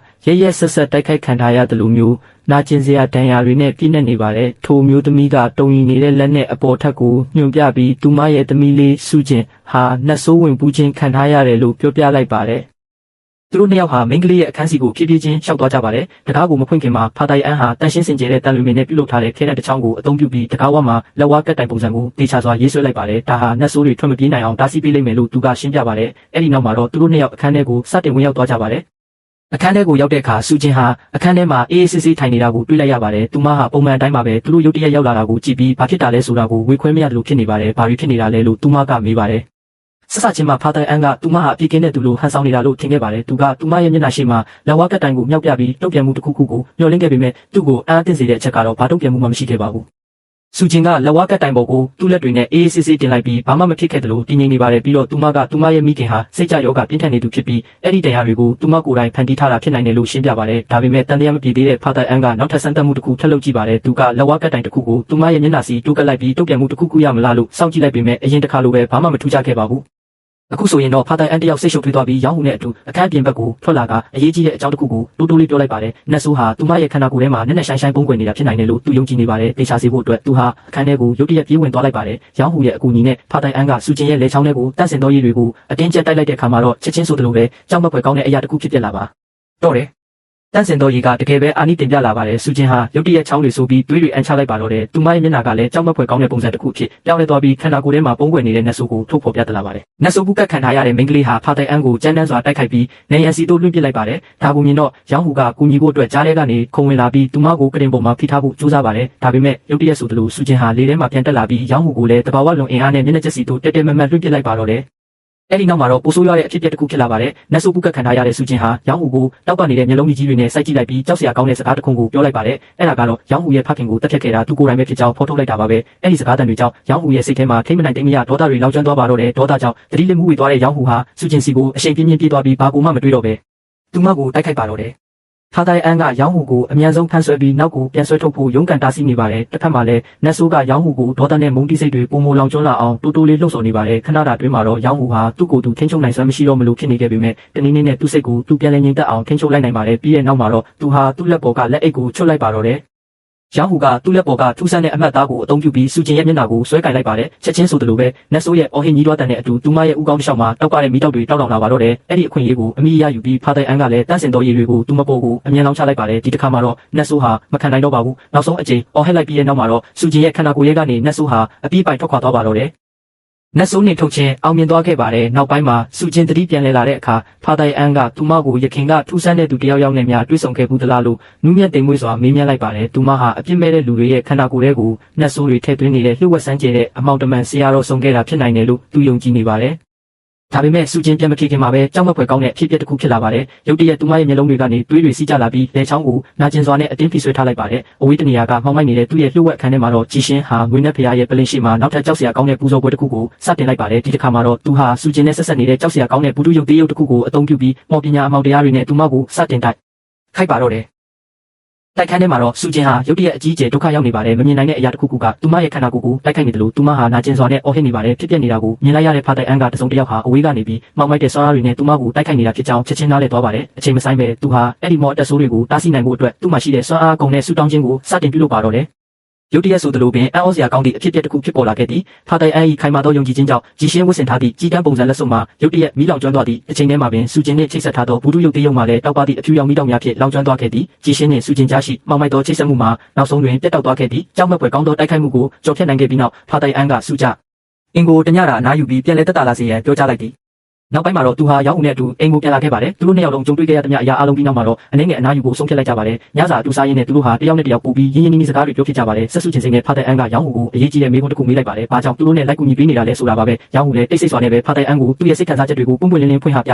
ရဲရဲဆက်ဆက်တိုက်ခိုက်ခံထားရတယ်လို့မျိုးနာကျင်စရာဒဏ်ရာတွေနဲ့ပြည့်နေပါတယ်ထိုမျိုးသမီးကတုံရင်နေတဲ့လက်နဲ့အပေါ်ထက်ကိုညွှန်ပြပြီးသူမရဲ့သမီးလေးစုကျင်ဟာနှဆိုးဝင်ပူးခြင်းခံထားရတယ်လို့ပြောပြလိုက်ပါတယ်သူတို့နှစ်ယောက်ဟာမိန်းကလေးရဲ့အခန်းစီကိုဖြည်းဖြည်းချင်းရှောက်သွားကြပါတယ်တကားကိုမဖွင့်ခင်မှာဖာတိုင်အန်ဟာတန်ရှင်းစင်ကြဲတဲ့တန်လူမင်းနဲ့ပြုလုပ်ထားတဲ့ခဲတဲ့တစ်ချောင်းကိုအသုံးပြုပြီးတကားဝမှာလက်ဝါးကတ်တိုင်ပုံစံကိုတေချာစွာရေးဆွဲလိုက်ပါတယ်ဒါဟာနှဆိုးတွေထွက်မပြေးနိုင်အောင်တားဆီးပေးလိမ့်မယ်လို့သူကရှင်းပြပါတယ်အဲ့ဒီနောက်မှာတော့သူတို့နှစ်ယောက်အခန်းထဲကိုစတင်ဝင်ရောက်သွားကြပါတယ်အခန်းထဲကိုရောက်တဲ့အခါစုချင်းဟာအခန်းထဲမှာအေးအေးဆေးဆေးထိုင်နေတာကိုတွေ့လိုက်ရပါတယ်။သူမဟာပုံမှန်အတိုင်းပါပဲသူတို့ရုတ်တရက်ရောက်လာတာကိုကြည့်ပြီးဘာဖြစ်တာလဲဆိုတာကိုဝေခွဲမရတယ်လို့ဖြစ်နေပါတယ်။ဘာဖြစ်နေတာလဲလို့သူမကမေးပါတယ်။ဆက်စချင်းမှာဖာတိုင်အန်ကသူမဟာအပြေကင်းတဲ့သူလိုဟန်ဆောင်နေတာလို့ထင်ခဲ့ပါတယ်။သူကသူမရဲ့မျက်နှာရှိမှလက်ဝါးကတ်တိုင်ကိုမြောက်ပြပြီးတုတ်ပြန်မှုတစ်ခုခုကိုမျှော်လင့်ခဲ့ပေမဲ့သူ့ကိုအံ့အသင့်စေတဲ့အချက်ကတော့ဘာတုတ်ပြန်မှုမှမရှိခဲ့ပါဘူး။စုချင်းကလက်ဝါးကတ်တိုင်ပေါ်ကိုသူ့လက်တွေနဲ့အေးအေးဆေးဆေးတင်လိုက်ပြီးဘာမှမဖြစ်ခဲ့သလိုတည်ငြိမ်နေပါတယ်ပြီးတော့သူမကသူမရဲ့မိခင်ဟာစိတ်ကြယောဂပြင်းထန်နေသူဖြစ်ပြီးအဲ့ဒီတရားတွေကိုသူမကိုယ်တိုင်ဖန်တီးထားတာဖြစ်နိုင်တယ်လို့ရှင်းပြပါတယ်ဒါပေမဲ့တန်တရားမပြေသေးတဲ့ဖာတိုင်အန်ကနောက်ထပ်စမ်းသပ်မှုတစ်ခုထပ်လုပ်ကြည့်ပါတယ်သူကလက်ဝါးကတ်တိုင်တစ်ခုကိုသူမရဲ့မျက်နှာစီတိုးကပ်လိုက်ပြီးတုတ်ပြန်မှုတစ်ခုခုရမလားလို့စောင့်ကြည့်လိုက်ပေမဲ့အရင်တစ်ခါလိုပဲဘာမှမထူးခြားခဲ့ပါဘူး အခုဆိုရင်တော့ဖာတိုင်အန်တယောက်စိတ်ရှုပ်ထွေးသွားပြီးရောင်းဟူနဲ့အတူအခန်းပြင်ဘက်ကိုထွက်လာကအရေးကြီးတဲ့အကြောင်းတစ်ခုကိုတိုးတိုးလေးပြောလိုက်ပါတယ်။နတ်ဆိုးဟာသူမရဲ့ခန္ဓာကိုယ်ထဲမှာနက်နက်ရှိုင်းရှိုင်းပုံကွယ်နေတာဖြစ်နိုင်တယ်လို့သူယုံကြည်နေပါတယ်။တေချာစေဖို့အတွက်သူဟာအခန်းထဲကိုရုတ်တရက်ပြေးဝင်သွားလိုက်ပါတယ်။ရောင်းဟူရဲ့အကူအညီနဲ့ဖာတိုင်အန်ကစူကျင်ရဲ့လက်ချောင်းထဲကိုတန့်စင်သောရည်တွေကိုအတင်းကျပ်တိုက်လိုက်တဲ့အခါမှာတော့ချက်ချင်းဆိုသလိုပဲကြောက်မက်ဖွယ်ကောင်းတဲ့အရာတစ်ခုဖြစ်ပြလာပါတော့တယ်တန့်စင်သောရေကတကယ်ပဲအာနိတင်ပြလာပါတယ်စူကျင်ဟာရုတ်တရက်ချောင်းတွေဆိုပြီးသွေးတွေအန်ချလိုက်ပါတော့တယ်သူမရဲ့မျက်နှာကလည်းကြောက်မက်ဖွယ်ကောင်းတဲ့ပုံစံတစ်ခုဖြစ်ပြောင်းလဲသွားပြီးခန္ဓာကိုယ်ထဲမှာပုံကွယ်နေတဲ့နတ်ဆိုးကိုထုတ်ဖော်ပြသလာပါတယ်နတ်ဆိုးပုကတ်ခံထားရတဲ့မိန်းကလေးဟာဖာတိုင်အန်ကိုကြမ်းတမ်းစွာတိုက်ခိုက်ပြီးနေရန်စီတို့လွှင့်ပစ်လိုက်ပါတယ်ဒါကိုမြင်တော့ရောင်းဟူကကူညီဖို့အတွက်ကြားထဲကနေခုံဝင်လာပြီးသူမကိုကတင်ပေါ်မှာဖိထားဖို့ကြိုးစားပါတယ်ဒါပေမဲ့ရုတ်တရက်ဆိုသလိုစူကျင်ဟာလေထဲမှာပြန်တက်လာပြီးရောင်းဟူကိုလည်းတဘာဝလွန်အင်အားနဲ့မျက်နှာကျက်စီတို့တက်တက်မတ်မတ်လွှင့်ပစ်လိုက်ပါတော့တယ်အဲ့ဒီနောက်မှာတော့ပိုဆိုးရတဲ့အဖြစ်အပျက်တစ်ခုဖြစ်လာပါတယ်။နတ်ဆိုးပုကတ်ခံထားရတဲ့စူကျင်ဟာရောင်းဟူကိုတောက်ပနေတဲ့မျက်လုံးကြီးတွေနဲ့စိုက်ကြည့်လိုက်ပြီးကြောက်စရာကောင်းတဲ့စကားတစ်ခုကိုပြောလိုက်ပါတယ်။အဲ့ဒါကတော့ရောင်းဟူရဲ့ဖခင်ကိုတက်ဖြတ်ခဲ့တာသူကိုယ်တိုင်ပဲဖြစ်ကြောင်းဖော်ထုတ်လိုက်တာပါပဲ။အဲ့ဒီစကားတန်တွေကြောင့်ရောင်းဟူရဲ့စိတ်ထဲမှာထိမ့်မနိုင်တိတ်မရဒေါသတွေလောက်ကျွမ်းသွားပါတော့တယ်။ဒေါသကြောင့်တတိလစ်မှုဝေသွားတဲ့ရောင်းဟူဟာစူကျင်စီကိုအရှိန်ပြင်းပြင်းပြေးသွားပြီးဘာကိုမှမတွေးတော့ပဲသူမကိုတိုက်ခိုက်ပါတော့တယ်။ဖာတိုင်အန်ကရောင်းဟူကိုအမြန်ဆုံးဖမ်းဆွဲပြီးနောက်ကိုပြန်ဆွဲထုတ်ဖို့ရုန်းကန်တားဆီးနေပါတယ်။တစ်ဖက်မှာလည်းနတ်ဆိုးကရောင်းဟူကိုဒေါသနဲ့မုန်းတီးစိတ်တွေပုံမလောင်ကျွမ်းလာအောင်တိုးတိုးလေးလှုပ်ဆော်နေပါတယ်။ခဏတာတွင်းမှာတော့ရောင်းဟူဟာသူ့ကိုယ်သူထိန်းချုပ်နိုင်စွမ်းမရှိတော့မလို့ဖြစ်နေခဲ့ပေမဲ့တနည်းနည်းနဲ့သူ့စိတ်ကိုသူပြန်လည်ငြိမ်သက်အောင်ထိန်းချုပ်လိုက်နိုင်ပါတယ်။ပြီးရဲ့နောက်မှာတော့သူဟာသူ့လက်ပေါ်ကလက်အိတ်ကိုချွတ်လိုက်ပါတော့တယ်။ရောင်းဟူကသူ့လက်ပေါ်ကထူးဆန်းတဲ့အမှတ်သားကိုအသုံးပြုပြီးစူကျင်ရဲ့မျက်နှာကိုဆွဲကင်လိုက်ပါတယ်ချက်ချင်းဆိုသလိုပဲနတ်ဆိုးရဲ့အော်ဟင်ကြီးတွားတန်တဲ့အတူသူမရဲ့ဥကောင်းတစ်လျှောက်မှာတောက်ပတဲ့မီးတောက်တွေတောက်လောင်လာပါတော့တယ်အဲ့ဒီအခွင့်အရေးကိုအမိရယူပြီးဖာတိုင်အန်ကလည်းတန့်စင်တော်ရည်တွေကိုသူမပေါ်ကိုအမြန်လောင်းချလိုက်ပါတယ်ဒီတစ်ခါမှာတော့နတ်ဆိုးဟာမခံနိုင်တော့ပါဘူးနောက်ဆုံးအကြိမ်အော်ဟစ်လိုက်ပြီးတဲ့နောက်မှာတော့စူကျင်ရဲ့ခန္ဓာကိုယ်ရဲ့ကနေနတ်ဆိုးဟာအပြေးပိုင်ထွက်ခွာသွားပါတော့တယ်နတ်ဆိုးနေထုတ်ခြင်းအောင်မြင်သွားခဲ့ပါတယ်နောက်ပိုင်းမှာစူကျင်တတိပြန်လည်လာတဲ့အခါဖာတိုင်အန်ကသူမကိုရခင်ကထူးဆန်းတဲ့သူတယောက်ယောက်နဲ့များတွေ့ဆုံခဲ့ဘူးသလားလို့နူးညံ့တိမ်မွေးစွာမေးမြန်းလိုက်ပါတယ်သူမဟာအပြစ်မဲ့တဲ့လူတွေရဲ့ခန္ဓာကိုယ်ထဲကိုနတ်ဆိုးတွေထည့်သွင်းနေတဲ့လှုပ်ဝက်ဆန်းကျဲတဲ့အမောင်တမန်ဆရာတော်ဆုံးခဲ့တာဖြစ်နိုင်တယ်လို့သူယုံကြည်နေပါတယ်ဒါပေမဲ့စူကျင်ပြန်မဖြေခင်မှာပဲကြောက်မက်ဖွယ်ကောင်းတဲ့အဖြစ်အပျက်တစ်ခုဖြစ်လာပါတယ်။ရုတ်တရက်သူမရဲ့မျက်လုံးတွေကနေသွေးတွေစီးကျလာပြီးလက်ချောင်းကိုနာကျင်စွာနဲ့အတင်းဖိဆွဲထားလိုက်ပါတယ်။အဝေးတနေရာကမှောင်မိုက်နေတဲ့သူ့ရဲ့လှုပ်ဝက်အခန်းထဲမှာတော့ကြည်ရှင်ဟာငွေနဲ့ဖရားရဲ့ပလင်ရှိမှာနောက်ထပ်ကြောက်စရာကောင်းတဲ့ပူဇော်ပွဲတစ်ခုကိုစတင်လိုက်ပါတယ်။ဒီတစ်ခါမှာတော့သူဟာစူကျင်နဲ့ဆက်ဆက်နေတဲ့ကြောက်စရာကောင်းတဲ့ဘူတုယုတ်တေးယုတ်တစ်ခုကိုအသုံးပြုပြီးမော်ပညာအမောင်တရားတွေနဲ့သူမကိုစတင်တိုက်ခိုက်ပါတော့တယ်။တိုက်ခန်းထဲမှာတော့စူကျင်ဟာရုတ်တရက်အကြီးကျယ်ဒုက္ခရောက်နေပါတယ်မမြင်နိုင်တဲ့အရာတစ်ခုခုကသူမရဲ့ခန္ဓာကိုယ်ကိုတိုက်ခိုက်နေတယ်လို့သူမဟာနာကျင်စွာနဲ့အော်ဟစ်နေပါတယ်ဖြစ်ပျက်နေတာကိုမြင်လိုက်ရတဲ့ဖာတိုင်အန်ကတစုံတစ်ယောက်ဟာအဝေးကနေပြီးမောင်မိုက်တဲ့ဆွမ်းအားတွေနဲ့သူမကိုတိုက်ခိုက်နေတာဖြစ်ကြောင်းချက်ချင်းနားလည်သွားပါတယ်အချိန်မဆိုင်ပဲသူဟာအဲ့ဒီမော်တက်ဆိုးတွေကိုတားဆီးနိုင်ဖို့အတွက်သူ့မှာရှိတဲ့ဆွမ်းအားကုန်တဲ့ဆူတောင်းခြင်းကိုစတင်ပြုလုပ်ပါတော့တယ်ရုတ်တရက်ဆိုသလိုပင်အံ့ဩစရာကောင်းသည့်အဖြစ်အပျက်တစ်ခုဖြစ်ပေါ်လာခဲ့သည်ဖာတိုင်အန်၏ခိုင်မာသောယုံကြည်ခြင်းကြောင့်ကြည်ရှင်းဝတ်ဆင်ထားသည့်ကြီးကန်းပုံစံလက်စုပ်မှာရုတ်တရက်မီးလောင်ကျွမ်းသွားသည့်အချိန်ထဲမှာပင်စူကျင်နှင့်ချိတ်ဆက်ထားသောဘူတုယုတ်တေးယုံမှာလည်းတောက်ပသည့်အဖြူရောင်မီးတောက်များဖြင့်လောင်ကျွမ်းသွားခဲ့သည်ကြည်ရှင်းနှင့်စူကျင်ကြားရှိမှောင်မိုက်သောချိတ်ဆက်မှုမှာနောက်ဆုံးတွင်ပြတ်တောက်သွားခဲ့သည်ကြောက်မက်ဖွယ်ကောင်းသောတိုက်ခိုက်မှုကိုကျော်ဖြတ်နိုင်ခဲ့ပြီးနောက်ဖာတိုင်အန်ကစူကြအင်ကိုတညတာအနားယူပြီးပြန်လည်တက်တာလာစေရန်ပြောကြားလိုက်သည်နောက်ပိုင်းမှာတော့သူဟာရောင်းဦးနဲ့အတူအိမ်ကိုပြန်လာခဲ့ပါတယ်သူတို့နှစ်ယောက်လုံးကြုံတွေ့ခဲ့ရတဲ့မြအရာအလုံးပြီးနောက်မှာတော့အနေငယ်အနားယူဖို့ဆုံးဖြတ်လိုက်ကြပါတယ်ညစာအတူစားရင်းနဲ့သူတို့ဟာတယောက်နဲ့တယောက်ပူပြီးရင်းရင်းနှီးနှီးစကားတွေပြောဖြစ်ကြပါတယ်ဆက်စုချင်းစိန်နဲ့ဖာတိုင်အန်ကရောင်းဦးကိုအရေးကြီးတဲ့မေးခွန်းတစ်ခုမေးလိုက်ပါတယ်ဘာကြောင့်သူတို့နဲ့လိုက်ကူညီပေးနေတာလဲဆိုတာပါပဲရောင်းဦးလည်းတိတ်ဆိတ်စွာနဲ့ပဲဖာတိုင်အန်ကိုသူ့ရဲ့စိတ်ခံစားချက်တွေကိုပွင့်ပွင့်လင်းလင်းဖွင့်ဟပြ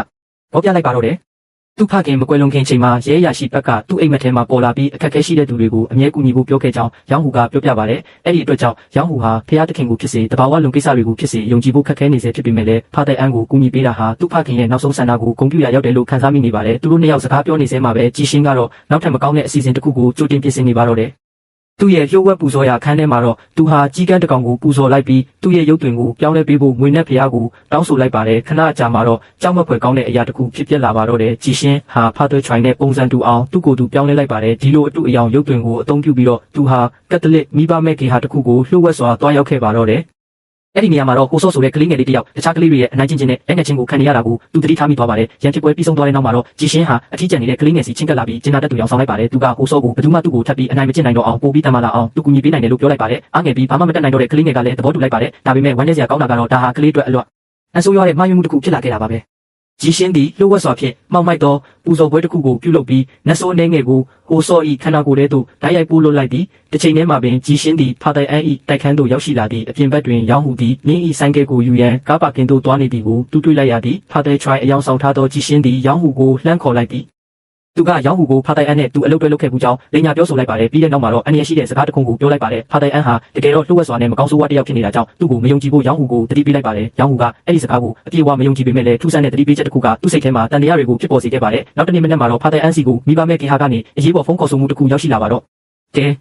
ဟောပြလိုက်ပါတော့တယ်သူဖခင်မကွယ်လွန်ခင်ချိန်မှာရဲရရှိဘက်ကသူ့အိမ်မက်ထဲမှာပေါ်လာပြီးအခက်အခဲရှိတဲ့သူတွေကိုအမြဲကူညီဖို့ပြောခဲ့ကြောင်းရောင်းဟူကပြောပြပါတယ်။အဲ့ဒီအတွက်ကြောင့်ရောင်းဟူဟာဖျားသခင်ကိုဖြစ်စေတဘာဝလွန်ကိစ္စတွေကိုဖြစ်စေယုံကြည်ဖို့ခက်ခဲနေစေဖြစ်ပေမဲ့လည်းဖာတိုင်အန်ကိုကူညီပေးတာဟာသူ့ဖခင်ရဲ့နောက်ဆုံးဆန္ဒကိုဂုဏ်ပြုရရောက်တယ်လို့ခံစားမိနေပါတယ်။သူတို့နှစ်ယောက်စကားပြောနေစဲမှာပဲကြည်ရှင်းကတော့နောက်ထပ်မကောင်းတဲ့အစီအစဉ်တစ်ခုကိုကြိုတင်ပြင်ဆင်နေပါတော့တယ်။သူ့ရဲ့ရုပ်ဝက်ပူဇော်ရာခန်းထဲမှာတော့သူဟာကြီးကန်းတကောင်ကိုပူဇော်လိုက်ပြီးသူ့ရဲ့ရုပ်သွင်းကိုပြောင်းလဲပေးဖို့ငွေနဲ့ဖျားကိုတောင်းဆိုလိုက်ပါတယ်ခဏအကြာမှာတော့ကြောက်မက်ဖွယ်ကောင်းတဲ့အရာတစ်ခုဖြစ်ပျက်လာပါတော့တယ်ကြည်ရှင်းဟာဖာသာချိုင်နဲ့ပုံစံတူအောင်သူ့ကိုယ်သူပြောင်းလဲလိုက်ပါတယ်ဒီလိုအတူအယောင်ရုပ်သွင်းကိုအသုံးပြုပြီးတော့သူဟာကက်သလစ်မိဘမဲ့ကေဟာတစ်ခုကိုလှုပ်ဝက်စွာတွားရောက်ခဲ့ပါတော့တယ်အဲ့ဒီနေရာမှာတော့ကိုစောဆိုတဲ့ကလေးငယ်လေးတစ်ယောက်တခြားကလေးတွေရဲ့အနိုင်ကျင့်ခြင်းနဲ့လက်ငယ်ချင်းကိုခံနေရတာကိုသူတတိထားမိသွားပါတယ်။ရန်ဖြစ်ပွဲပြီးဆုံးသွားတဲ့နောက်မှာတော့ကြည်ရှင်းဟာအထီးကျန်နေတဲ့ကလေးငယ်စီချင်းကပ်လာပြီးကျင်နာတက်သူရောင်ဆောင်လိုက်ပါတယ်။သူကကိုစောကိုဘယ်သူမှသူ့ကိုထပ်ပြီးအနိုင်မကျင့်နိုင်တော့အောင်ပို့ပြီးတမ်းမလာအောင်သူကူညီပေးနိုင်တယ်လို့ပြောလိုက်ပါတယ်။အားငယ်ပြီးဘာမှမတတ်နိုင်တော့တဲ့ကလေးငယ်ကလည်းသဘောတူလိုက်ပါတယ်။ဒါပေမဲ့ဝမ်းနည်းစရာကောင်းတာကတော့ဒါဟာကလေးအတွက်အလွတ်အဆိုးရွားတဲ့မှားယွင်းမှုတစ်ခုဖြစ်လာခဲ့တာပါပဲ။ကြည်ရှင်းသည်လှုပ်ဝက်စွာဖြင့်မှောင်မိုက်သောပူဇော်ပွဲတစ်ခုကိုပြုလုပ်ပြီးနတ်ဆိုးအနေငယ်ကိုဟိုစောဤခန္ဓာကိုယ်ထဲသို့ဓာတ်ရိုက်ပို့လွှတ်လိုက်သည်တစ်ချိန်တည်းမှာပင်ကြည်ရှင်းသည်ဖာတိုင်အန်ဤတိုက်ခန်းသို့ရောက်ရှိလာသည့်အပြင်ဘက်တွင်ရောင်းဟူသည်မြင်းဤဆိုင်ကဲကိုယူရန်ကားပါကင်သို့သွားနေသည်ကိုတူးတွေ့လိုက်ရသည်ဖာတိုင်ထရိုင်အယောင်ဆောင်ထားသောကြည်ရှင်းသည်ရောင်းဟူကိုလှမ်းခေါ်လိုက်သည်သူကရောင်းဟူကိုဖာတိုင်အန်နဲ့သူအလုပ်တွဲလုပ်ခဲ့မှုကြောင့်လိညာပြောဆိုလိုက်ပါတယ်ပြီးတဲ့နောက်မှာတော့အန်ရရှိတဲ့စကားတစ်ခုကိုပြောလိုက်ပါတယ်ဖာတိုင်အန်ဟာတကယ်တော့လှုပ်ဝက်စွာနဲ့မကောင်းဆိုးဝါးတစ်ယောက်ဖြစ်နေတာကြောင့်သူ့ကိုမယုံကြည်ဖို့ရောင်းဟူကိုတတိပေးလိုက်ပါတယ်ရောင်းဟူကအဲ့ဒီစကားကိုအပြေအဝမယုံကြည်ပေမဲ့လည်းထူးဆန်းတဲ့တတိပေးချက်တစ်ခုကသူ့စိတ်ထဲမှာတန်တရားတွေကိုဖြစ်ပေါ်စေခဲ့ပါတယ်နောက်တစ်နေ့မနေ့မှာတော့ဖာတိုင်အန်စီကိုမိဘမဲ့ကေဟာကနေအရေးပေါ်ဖုန်းခေါ်ဆိုမှုတစ်ခုရောက်ရှိလာပါတော့ကဲ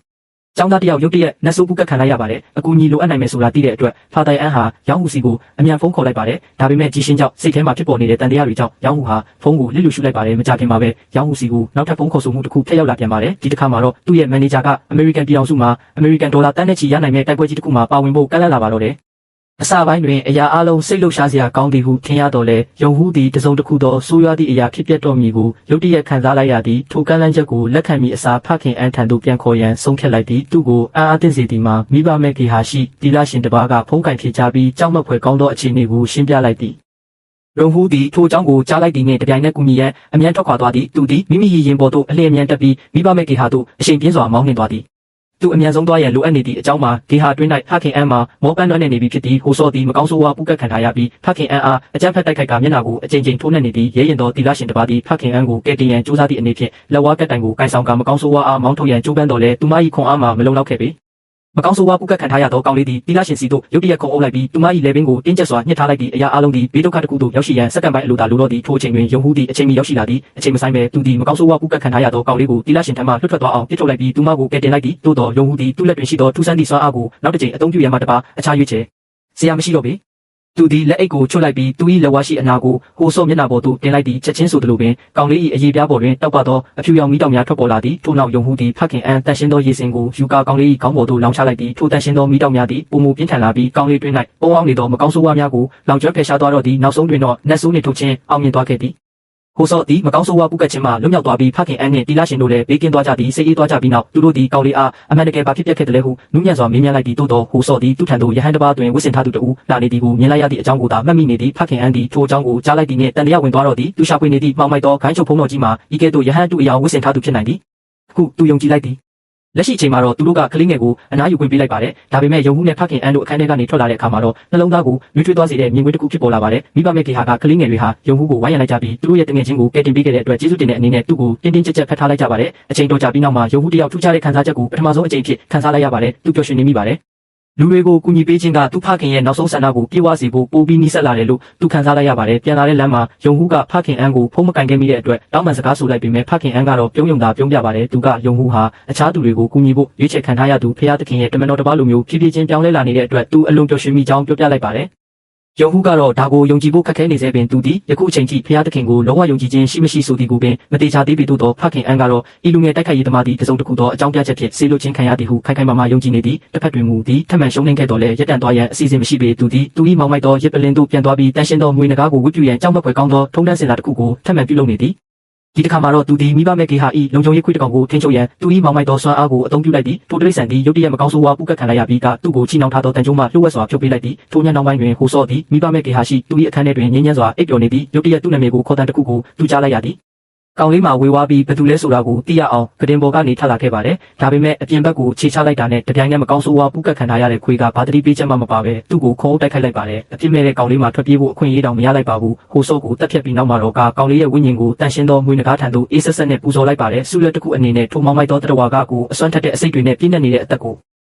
ကျောင်းသားတယောက်ရုတ်တရက်နတ်ဆိုးပူကတ်ခံလိုက်ရပါတယ်အကူအညီလိုအပ်နိုင်မယ်ဆိုတာသိတဲ့အတွက်ဖာတိုင်အန်ဟာရောင်းဟူစီကိုအမြန်ဖုန်းခေါ်လိုက်ပါတယ်ဒါပေမဲ့ကြီးရှင်းကြောင့်စိတ်ထဲမှာဖြစ်ပေါ်နေတဲ့တန်တရားတွေကြောင့်ရောင်းဟူဟာဖုန်းကိုလစ်လူရှုလိုက်ပါတယ်မကြခင်မှာပဲရောင်းဟူစီကိုနောက်ထပ်ဖုန်းခေါ်ဆိုမှုတစ်ခုဖျက်ရောက်လာပြန်ပါတယ်ဒီတစ်ခါမှာတော့သူ့ရဲ့မန်နေဂျာကအမေရိကန်ပြည်အောင်စုမှာအမေရိကန်ဒေါ်လာတန်းနဲ့ချီရနိုင်တဲ့တိုက်ပွဲကြီးတစ်ခုမှာပါဝင်ဖို့ကမ်းလှမ်းလာပါတော့တယ်အစပိုင်းတွင်အရာအလုံးစိတ်လှုပ်ရှားစရာကောင်းသည်ဟုထင်ရတော့လေယုံဟုသည်တစုံတစ်ခုသောဆိုးရွားသည့်အရာဖြစ်ပျက်တော်မူကိုရုတ်တရက်ခံစားလိုက်ရသည့်ထိုကမ်းလှမ်းချက်ကိုလက်ခံမိအစားဖခင်အန်ထံသို့ပြန်ခေါ်ရန်ဆုံးဖြတ်လိုက်သည်သူကိုအားသိစေသည်မှာမိဘမဲ့ကေဟာရှိတီလာရှင်တစ်ပါးကဖုံးကင်ဖြစ်ကြပြီးကြောက်မက်ဖွယ်ကောင်းသောအခြေအနေကိုရှင်းပြလိုက်သည်ရုံဟူသည်ထိုအကြောင်းကိုကြားလိုက်သည်နှင့်တပြိုင်နက်ကူညီရန်အမြန်ထွက်ခွာသွားသည်သူသည်မိမိရင်ပေါ်သို့အလင်းအမြန်တက်ပြီးမိဘမဲ့ကေဟာသို့အချိန်ပြင်းစွာမောင်းနှင်သွားသည်သူအမြန်ဆုံးသွားရန်လိုအပ်နေသည့်အကြောင်းမှာဂေဟာတွင်း၌ဖခင်အန်မှာမောပန်းတွန်းနေပြီဖြစ်သည်ဟိုစောသည်မကောင်းဆိုးဝါးပူကတ်ခံထားရပြီးဖခင်အန်အားအကြမ်းဖက်တိုက်ခိုက်ကမျက်နှာကိုအကြိမ်ကြိမ်ထိုးနှက်နေပြီးရဲရင်သောတီလာရှင်တစ်ပါးသည်ဖခင်အန်ကိုကယ်တင်ရန်ကြိုးစားသည့်အနေဖြင့်လက်ဝါးကတ်တိုင်ကိုကိုင်ဆောင်ကမကောင်းဆိုးဝါးအားမောင်းထုတ်ရန်ကြိုးပမ်းတော်လဲသူမ၏ခွန်အားမှာမလုံလောက်ခဲ့ပေမကောင်းဆိုးဝါးပူကတ်ခံထားရသောကောင်လေးသည်တီလာရှင်စီသို့ရုတ်တရက်ခုံအုပ်လိုက်ပြီးသူမ၏လေပင်ကိုတင်းကျပ်စွာညှစ်ထားလိုက်သည့်အရာအလုံးသည်ဘေးဒုက္ခတစ်ခုသို့ရောက်ရှိရန်စက္ကန့်ပိုင်းအလိုသာလိုတော့သည့်ထိုအချိန်တွင်ယုံဟုသည့်အချိန်မီရောက်ရှိလာသည့်အချိန်မဆိုင်ပဲသူသည်မကောင်းဆိုးဝါးပူကတ်ခံထားရသောကောင်လေးကိုတီလာရှင်ထံမှလွတ်ထွက်သွားအောင်ပြစ်ထုတ်လိုက်ပြီးသူမကိုကယ်တင်လိုက်သည်သို့တော်ယုံဟုသည်သူ့လက်တွင်ရှိသောထူးဆန်းသည့်စွမ်းအားကိုနောက်တစ်ချိန်အသုံးပြုရန်မှတပါအခြားရွေးချယ်စရာမရှိတော့ပေသူသည်လက်အိတ်ကိုချွတ်လိုက်ပြီးသူ၏လက်ဝါးရှိအနာကိုဟိုစော့မျက်နှာပေါ်သို့တင်လိုက်သည်ချက်ချင်းဆိုသလိုပင်ကောင်လေး၏အရေးပြားပေါ်တွင်တောက်ပသောအဖြူရောင်မီးတောင်များထွက်ပေါ်လာသည်ထို့နောက်ယုံဟုသည်ဖခင်အန်တန်ရှင်းသောရေစင်ကိုယူကာကောင်လေး၏ခေါင်းပေါ်သို့လောင်ချလိုက်သည်ထိုတန်ရှင်းသောမီးတောင်များသည်ပုံမူပြင်းထန်လာပြီးကောင်လေးတွင်၌ပုံအောင်နေသောမကောင်းဆိုးဝါးများကိုလောင်ကျွမ်းဖယ်ရှားသွားတော့သည်နောက်ဆုံးတွင်တော့နတ်ဆိုးနှင့်ထုတ်ချင်းအောင်မြင်သွားခဲ့သည်ဟိုစောသည်မကောင်းဆိုးဝါးပူကတ်ခြင်းမှလွတ်မြောက်သွားပြီးဖခင်အန်နှင့်တီလာရှင်တို့လည်းဘေးကင်းသွားကြသည်စိတ်အေးသွားကြပြီးနောက်သူတို့သည်ကောင်လေးအားအမှန်တကယ်ဘာဖြစ်ပျက်ခဲ့တယ်လဲဟုနူးညံ့စွာမေးမြန်းလိုက်သည်တိုးတော့ဟိုစောသည်သူ့ထံသို့ရဟန်းတစ်ပါးတွင်ဝစ်ဆင်ထားသူတဦးလာနေသည်ကိုမြင်လိုက်ရသည့်အကြောင်းကိုသာမှတ်မိနေသည်ဖခင်အန်သည်ထိုအကြောင်းကိုကြားလိုက်သည်နှင့်တန်တရားဝင်သွားတော့သည်သူရှာဖွေနေသည့်မှောင်မိုက်သောခိုင်းချုပ်ဖုံးတော်ကြီးမှာဤကဲ့သို့ရဟန်းတူအယောင်ဝစ်ဆင်ထားသူဖြစ်နိုင်သည်အခုသူယုံကြည်လိုက်သည်လက်ရှိအချိန်မှာတော့သူတို့ကကလေးငယ်ကိုအနားယူခွင့်ပေးလိုက်ပါတယ်ဒါပေမဲ့ယုံမှုနဲ့ဖခင်အန်တို့အခန်းထဲကနေထွက်လာတဲ့အခါမှာတော့နှလုံးသားကိုနှွေးထွေးသွားစေတဲ့မြင်ကွင်းတစ်ခုဖြစ်ပေါ်လာပါတယ်မိဘမဲ့ကေဟာကကလေးငယ်တွေဟာယုံမှုကိုဝိုင်းရံလိုက်ကြပြီးသူတို့ရဲ့တငယ်ချင်းကိုကယ်တင်ပေးခဲ့တဲ့အတွက်ကျေးဇူးတင်တဲ့အနေနဲ့သူ့ကိုတင်းတင်းကြပ်ကြပ်ဖတ်ထားလိုက်ကြပါတယ်အချိန်တော်ကြာပြီးနောက်မှာယုံမှုတယောက်ထူးခြားတဲ့ခံစားချက်ကိုပထမဆုံးအကြိမ်ဖြစ်ခံစားလိုက်ရပါတယ်သူပျော်ရွှင်နေမိပါတယ်လူတွေကိုကူညီပေးခြင်းကသူဖခင်ရဲ့နောက်ဆုံးဆန္ဒကိုပြေဝစေဖို့ပိုပြီးနှိစက်လာတယ်လို့သူခံစားလိုက်ရပါတယ်ပြန်လာတဲ့လမ်းမှာယုံဟုကဖခင်အန်ကိုဖုံးမကန်ခဲ့မိတဲ့အတွက်တောင်းပန်စကားဆိုလိုက်ပေမဲ့ဖခင်အန်ကတော့ပြုံးယုံတာပြုံးပြပါတယ်သူကယုံဟုဟာအခြားသူတွေကိုကူညီဖို့ရွေးချယ်ခံထားရသူဖခင်သခင်ရဲ့တမန်တော်တစ်ပါးလိုမျိုးဖြည်းဖြည်းချင်းပြောင်းလဲလာနေတဲ့အတွက်သူအလွန်ပျော်ရွှင်မိကြောင်းပြောပြလိုက်ပါတယ်ယုံဟုကတော့ဒါကိုယုံကြည်ဖို့ခက်ခဲနေစေပင်သူသည်ယခုအချိန်ထိဖခင်သခင်ကိုလုံးဝယုံကြည်ခြင်းရှိမရှိဆိုသည်ကိုပင်မတိကျသေးပေသို့သောဖခင်အန်ကတော့ဤလူငယ်တိုက်ခိုက်ရေးသမားသည်တစုံတစ်ခုသောအကြောင်းပြချက်ဖြင့်ဆေးလွတ်ခြင်းခံရသည်ဟုခိုင်ခိုင်မာမာယုံကြည်နေသည်တစ်ဖက်တွင်မူသည်ထပ်မံရှုံးနိမ့်ခဲ့တော်လဲရက်တန်သွားရန်အစီအစဉ်မရှိပေသူသည်သူ၏မောင်မိုက်သောရစ်ပလင်သို့ပြန်သွားပြီးတန်ရှင်းသောငွေနဂါးကိုဝတ်ပြုရန်ကြောက်မက်ဖွယ်ကောင်းသောထုံးတမ်းစင်လာတစ်ခုကိုထပ်မံပြုလုပ်နေသည်ဒီတစ်ခါမှာတော့သူသည်မိဘမဲ့ကေဟာဤလုံခြုံရေးခွေးတစ်ကောင်ကိုထိန်းချုပ်ရန်သူ၏မောင်မိုက်သောစွမ်းအားကိုအသုံးပြုလိုက်သည်ထိုတိရစ္ဆာန်သည်ရုတ်တရက်မကောင်းဆိုးဝါးပူကတ်ခံလိုက်ရပြီးကသူ့ကိုချီနှောင်ထားသောတန်ကြိုးမှလှုပ်ဝက်စွာဖြုတ်ပေးလိုက်သည်ထိုညနောက်ပိုင်းတွင်ဟိုစောသည်မိဘမဲ့ကေဟာရှိသူ၏အခန်းထဲတွင်ငြင်းညမ်းစွာအိပ်ပျော်နေသည်ရုတ်တရက်သူ့နာမည်ကိုခေါ်တန်တစ်ခုကိုသူကြားလိုက်ရသည်ကောင်လေးမှာဝေဝါးပြီးဘသူလဲဆိုတာကိုသိရအောင်ကတင်ပေါ်ကနေထပ်လာခဲ့ပါတယ်ဒါပေမဲ့အပြင်ဘက်ကိုခြေချလိုက်တာနဲ့တပြိုင်တည်းမကောင်းဆိုးဝါးပူကတ်ခံထားရတဲ့ခွေးကဘာတတိပေးချက်မှမပါပဲသူ့ကိုခုံးတိုက်ခိုက်လိုက်ပါတယ်အပြစ်မဲ့တဲ့ကောင်လေးမှာထွက်ပြေးဖို့အခွင့်အရေးတောင်မရလိုက်ပါဘူးဟိုစောကိုတက်ဖြတ်ပြီးနောက်မှာတော့ကောင်လေးရဲ့ဝိညာဉ်ကိုတန်ရှင်းသောငွေနဂါးထံသို့အေးဆက်ဆက်နဲ့ပူဇော်လိုက်ပါတယ်ဆုလက်တစ်ခုအနေနဲ့ထိုမောင်မိုက်သောတရဝါကကိုအစွမ်းထက်တဲ့အစိတ်တွေနဲ့ပြည့်နေတဲ့အသက်ကို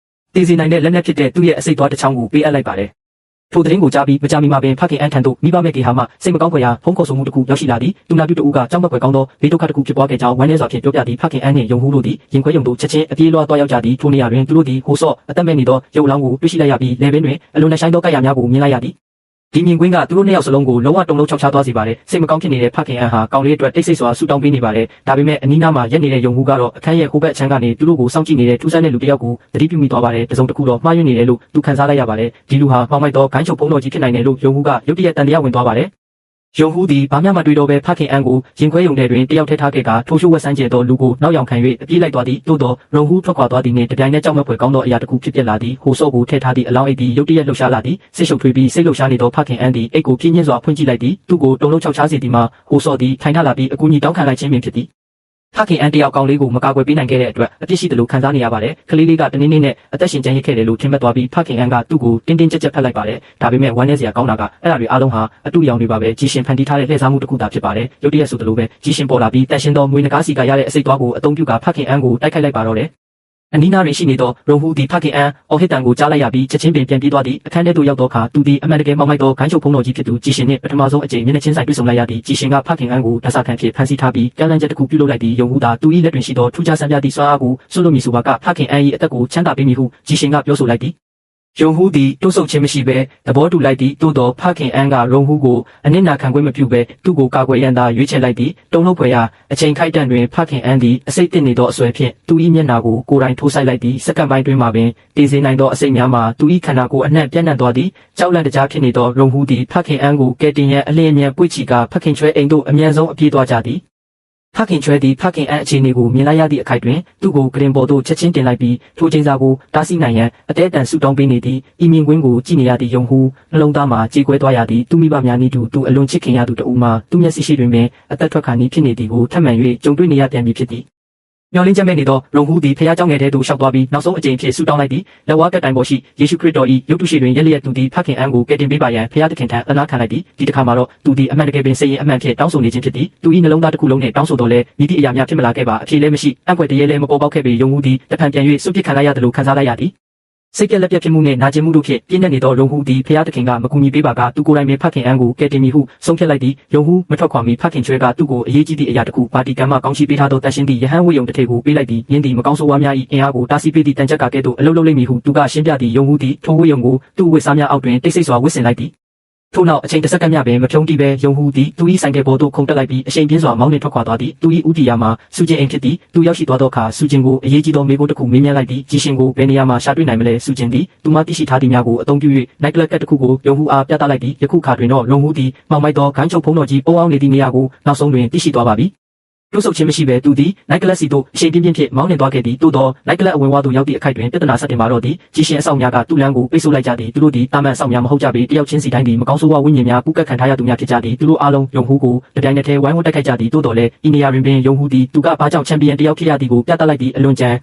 တည်စီနိုင်တဲ့လက်နက်ဖြစ်တဲ့သူ့ရဲ့အစိတ်သွားတစ်ချောင်းကိုပေးအပ်လိုက်ပါတယ်ထိုသတင်းကိုကြားပြီးမကြာမီမှာပင်ဖခင်အန်ထံသို့မိဘမဲ့ကေဟာမှစိတ်မကောင်းဖွယ်ရာဖုန်းခေါ်ဆိုမှုတစ်ခုရောက်ရှိလာသည်သူနာပြုတဦးကကြောက်မက်ဖွယ်ကောင်းသောဘေးဒုက္ခတစ်ခုဖြစ်ပွားခဲ့ကြောင်းဝမ်းနည်းစွာဖြင့်ပြောပြသည်ဖခင်အန်နှင့်ယုံဟုတို့သည်ရင်ခွဲယုံတို့ချက်ချင်းအပြေးလွှားသွားရောက်ကြသည်ထိုနေရာတွင်သူတို့သည်ဟိုစော့အသက်မဲ့နေသောရုပ်လောင်းကိုတွေ့ရှိလိုက်ရပြီးလေပင်တွင်အလွန်နှဆိုင်သောကြိုက်ရများကိုမြင်လိုက်ရသည်ဒီမြင်ကွင်းကသူတို့နှစ်ယောက်စလုံးကိုလုံးဝတုံလုံးချောက်ချသွားစေပါတယ်စိတ်မကောင်းဖြစ်နေတဲ့ဖခင်အန်ဟာကောင်လေးအတွက်တိတ်ဆိတ်စွာဆူတောင်းပေးနေပါတယ်ဒါပေမဲ့အနီးနားမှာရက်နေတဲ့ယုံမှုကတော့အခန်းရဲ့ဟိုဘက်အခြမ်းကနေသူတို့ကိုစောင့်ကြည့်နေတဲ့ထူးဆန်းတဲ့လူတစ်ယောက်ကိုသတိပြုမိသွားပါတယ်တစုံတစ်ခုတော့မှားယွင်းနေတယ်လို့သူခံစားလိုက်ရပါတယ်ဒီလူဟာမှောင်မိုက်သောဂိုင်းချုပ်ဖုံးတော်ကြီးဖြစ်နိုင်တယ်လို့ယုံမှုကရုတ်တရက်တန်တရားဝင်သွားပါတယ်ယုံဟုသည်ဘာမှမတွေ့တော့ဘဲဖခင်အန်ကိုရင်ခွဲယုံတဲ့တွင်တယောက်ထဲထားခဲ့ကထိုးရှိုးဝက်ဆန်းကျဲသောလူကိုနောက်ယောင်ခံ၍အပြေးလိုက်သွားသည်သို့သောရုံဟုထွက်ခွာသွားသည်နှင့်တပြိုင်နက်ကြောက်မက်ဖွယ်ကောင်းသောအရာတစ်ခုဖြစ်ပျက်လာသည်ဟိုစော့ကိုထည့်ထားသည့်အလောင်းအိတ်သည်ရုတ်တရက်လှုပ်ရှားလာသည်စိတ်ရှုပ်ထွေးပြီးစိတ်လှုပ်ရှားနေသောဖခင်အန်သည်အိတ်ကိုပြင်းပြင်းစွာဖွင့်ကြည့်လိုက်သည်သူ့ကိုတုံလုံးချောက်ချစေသည်မှာဟိုစော့သည်ထိုင်ထလာပြီးအကူအညီတောင်းခံလိုက်ခြင်းပင်ဖြစ်သည်ဖခင်အန်တယောက်ကောင်လေးကိုမကာကွယ်ပေးနိုင်ခဲ့တဲ့အတွက်အပြစ်ရှိတယ်လို့ခံစားနေရပါတယ်ကလေးလေးကတနေ့နေ့နဲ့အသက်ရှင်ကျန်ရစ်ခဲ့တယ်လို့ထင်မှတ်သွားပြီးဖခင်အန်ကသူ့ကိုတင်းတင်းကြပ်ကြပ်ဖက်လိုက်ပါတယ်ဒါပေမဲ့ဝမ်းနည်းစရာကောင်းတာကအဲ့ဒါတွေအားလုံးဟာအတူရောင်တွေပါပဲကြီးရှင်ဖန်တီးထားတဲ့လှည့်စားမှုတစ်ခုသာဖြစ်ပါတယ်ရုတ်တရက်ဆိုသလိုပဲကြီးရှင်ပေါ်လာပြီးတန်ရှင်သောငွေနဂါးစီကရတဲ့အစိတ်သွားကိုအသုံးပြုကဖခင်အန်ကိုတိုက်ခိုက်လိုက်ပါတော့တယ် အနီးနားတွင်ရှိနေသောရုံဟူသည်ဖခင်အန်အော်ဟစ်တန်ကိုကြားလိုက်ရပြီးချက်ချင်းပင်ပြန်ပြေးသွားသည်အခန်းထဲသို့ရောက်သောအခါသူသည်အမှန်တကယ်မောက်မိုက်သောခိုင်းချုပ်ဖုံးတော်ကြီးဖြစ်သူကြည်ရှင်နှင့်ပထမဆုံးအကြိမ်မျက်နှာချင်းဆိုင်တွေ့ဆုံလိုက်ရသည်ကြည်ရှင်ကဖခင်အန်ကိုဓာတ်စာခံဖြင့်ဖန်ဆီးထားပြီးကမ်းလှမ်းချက်တစ်ခုပြုလုပ်လိုက်သည်ရုံဟူသာသူ၏လက်တွင်ရှိသောထူးခြားဆန်းပြသည့်စွမ်းအားကိုဆွလို့မည်ဆိုပါကဖခင်အန်၏အသက်ကိုချမ်းသာပေးမည်ဟုကြည်ရှင်ကပြောဆိုလိုက်သည်ရုံဟူသည်တိုးဆုပ်ခြင်းမရှိဘဲသဘောတူလိုက်သည်သို့သောဖခင်အန်ကရုံဟူကိုအနစ်နာခံခွင့်မပြုဘဲသူ့ကိုကာကွယ်ရန်သာရွေးချယ်လိုက်သည်တုံ့လှုပ်ဖွယ်ရာအချိန်ခိုက်တန့်တွင်ဖခင်အန်သည်အစိတ်တစ်နေသောအစွဲဖြင့်သူ၏မျက်နှာကိုကိုယ်တိုင်ထိုးဆိုင်လိုက်သည်စက္ကန့်ပိုင်းတွင်မှပင်တည်စေနိုင်သောအစိတ်များမှာသူ၏ခန္ဓာကိုယ်အနှံ့ပြန့်နှံ့သွားသည်ကြောက်လန့်တကြားဖြစ်နေသောရုံဟူသည်ဖခင်အန်ကိုကယ်တင်ရန်အလင်းအမြန်ပွေ့ချီကဖခင်ချွဲအိမ်သို့အမြန်ဆုံးအပြေးသွားကြသည်ဖခင်ချွဲသည်ဖခင်အန်အခြေအနေကိုမြင်လိုက်ရသည့်အခိုက်တွင်သူ့ကိုဂရင်ပေါ်သို့ချက်ချင်းတင်လိုက်ပြီးထိုချိန်စာကိုတားဆီးနိုင်ရန်အသေးအတန်ဆူတောင်းပေးနေသည်ဤမြင်ကွင်းကိုကြည့်နေရသည့်ယုံဟူနှလုံးသားမှာကြေကွဲသွားရသည်သူမိဘများနည်းတူသူအလွန်ချစ်ခင်ရသူတဦးမှာသူမျက်စိရှိတွင်ပင်အသက်ထွက်ခါနီးဖြစ်နေသည်ကိုထပ်မံ၍ကြုံတွေ့နေရပြန်ပြီဖြစ်သည်မျောလင်းချက်မဲ့နေသောရုံဟူသည်ဖခင်เจ้าငယ်တဲ့သို့ရှောက်သွားပြီးနောက်ဆုံးအကြိမ်ဖြစ်ဆူတောင်းလိုက်သည်လက်ဝါးကတိုင်ပေါ်ရှိယေရှုခရစ်တော်၏ရုပ်တုရှိတွင်ရက်လျက်သူသည်ဖခင်အန်ကိုကယ်တင်ပေးပါရန်ဖခင်သခင်ထံအနာခံလိုက်သည်ဒီတစ်ခါမှာတော့သူသည်အမှန်တကယ်ပင်စိတ်ရင်အမှန်ဖြစ်တောင်းဆိုနေခြင်းဖြစ်သည်သူ၏နှလုံးသားတစ်ခုလုံးနှင့်တောင်းဆိုတော်လဲမိသည့်အရာများဖြစ်မလာခဲ့ပါအဖြေလည်းမရှိအံ့ဖွယ်တရေလည်းမပေါ်ပေါက်ခဲ့ပေရုံဟူသည်တဖန်ပြန်၍စွန့်ပစ်ခံလိုက်ရတယ်လို့ခံစားလိုက်ရသည်စိတ်ပြက်လက်ပြက်ဖြစ်မှုနဲ့နာကျင်မှုတို့ဖြင့်ပြင်းထန်နေသောရုံဟူသည်ဖခင်သခင်ကမကူညီပေးပါကသူကိုယ်တိုင်ပင်ဖခင်အန်ကိုကယ်တင်မည်ဟုဆုံးဖြတ်လိုက်သည်ရုံဟူမထွက်ခွာမီဖခင်ချွဲကသူ့ကိုအရေးကြီးသည့်အရာတစ်ခုပါတီကံမှကောင်းချီးပေးထားသောတန်ရှင်းသည့်ယဟန်ဝိယုံတစ်ထည်ကိုပေးလိုက်သည်ယင်းသည်မကောင်းဆိုးဝါးများ၏အင်အားကိုတားဆီးပေးသည့်တန်ချက်ကကဲ့သို့အလုပ်လုပ်လိမ့်မည်ဟုသူကရှင်းပြသည့်ရုံဟူသည်ထိုဝိယုံကိုသူ့ဝိစားများအောက်တွင်တိတ်ဆိတ်စွာဝစ်ဆင်လိုက်သည်ထို့နောက်အချိန်တစ်စက္ကန့်မျှပင်မဖြုံးတိပဲရုံဟူသည်သူ၏ဆိုင်ကယ်ပေါ်သို့ခုန်တက်လိုက်ပြီးအရှိန်ပြင်းစွာမောင်းနှင်ထွက်ခွာသွားသည်သူ၏ဥတီယာမှာစူဂျင်အိမ်ဖြစ်သည်သူရောက်ရှိသွားသောအခါစူဂျင်ကိုအရေးကြီးသောမေးခွန်းတစ်ခုမေးမြန်းလိုက်သည်ကြည်ရှင်ကိုဘယ်နေရာမှာရှာတွေ့နိုင်မလဲစူဂျင်သည်သူမသိရှိထားသည့်များကိုအသုံးပြု၍နိုက်ကလပ်ကတ်တစ်ခုကိုရုံဟူအားပြသလိုက်သည်ယခုခါတွင်တော့ရုံဟူသည်မောင်မိုက်သောခိုင်းချုပ်ဖုံးတော်ကြီးပုံအောင်နေသည့်နေရာကိုနောက်ဆုံးတွင်သိရှိသွားပါပြီတိုးဆုပ်ခြင်းမရှိဘဲသူသည်နိုက်ကလပ်စီသို့အရှိန်ပြင်းပြင်းဖြင့်မောင်းနှင်သွားခဲ့သည်သို့သောနိုက်ကလပ်အဝင်ဝါသို့ရောက်သည့်အခိုက်တွင်ပြဿနာဆက်တင်ပါတော့သည်ကြည်ရှင်အဆောင်များကသူ့လမ်းကိုပိတ်ဆို့လိုက်ကြသည်သူတို့သည်တာမန်အဆောင်များမဟုတ်ကြပေတယောက်ချင်းစီတိုင်းသည်မကောင်းဆိုးဝါးဝိညာဉ်များပူကတ်ခံထားရသူများဖြစ်ကြသည်သူတို့အားလုံးယုံဟူကိုတပြိုင်နက်တည်းဝိုင်းဝန်းတိုက်ခိုက်ကြသည်သို့တော်လည်းဤနေရာတွင်ပင်ယုံဟူသည်သူကဘာကြောင့်ချန်ပီယံတယောက်ဖြစ်ရသည်ကိုပြသလိုက်သည့်အလွန်ကြမ်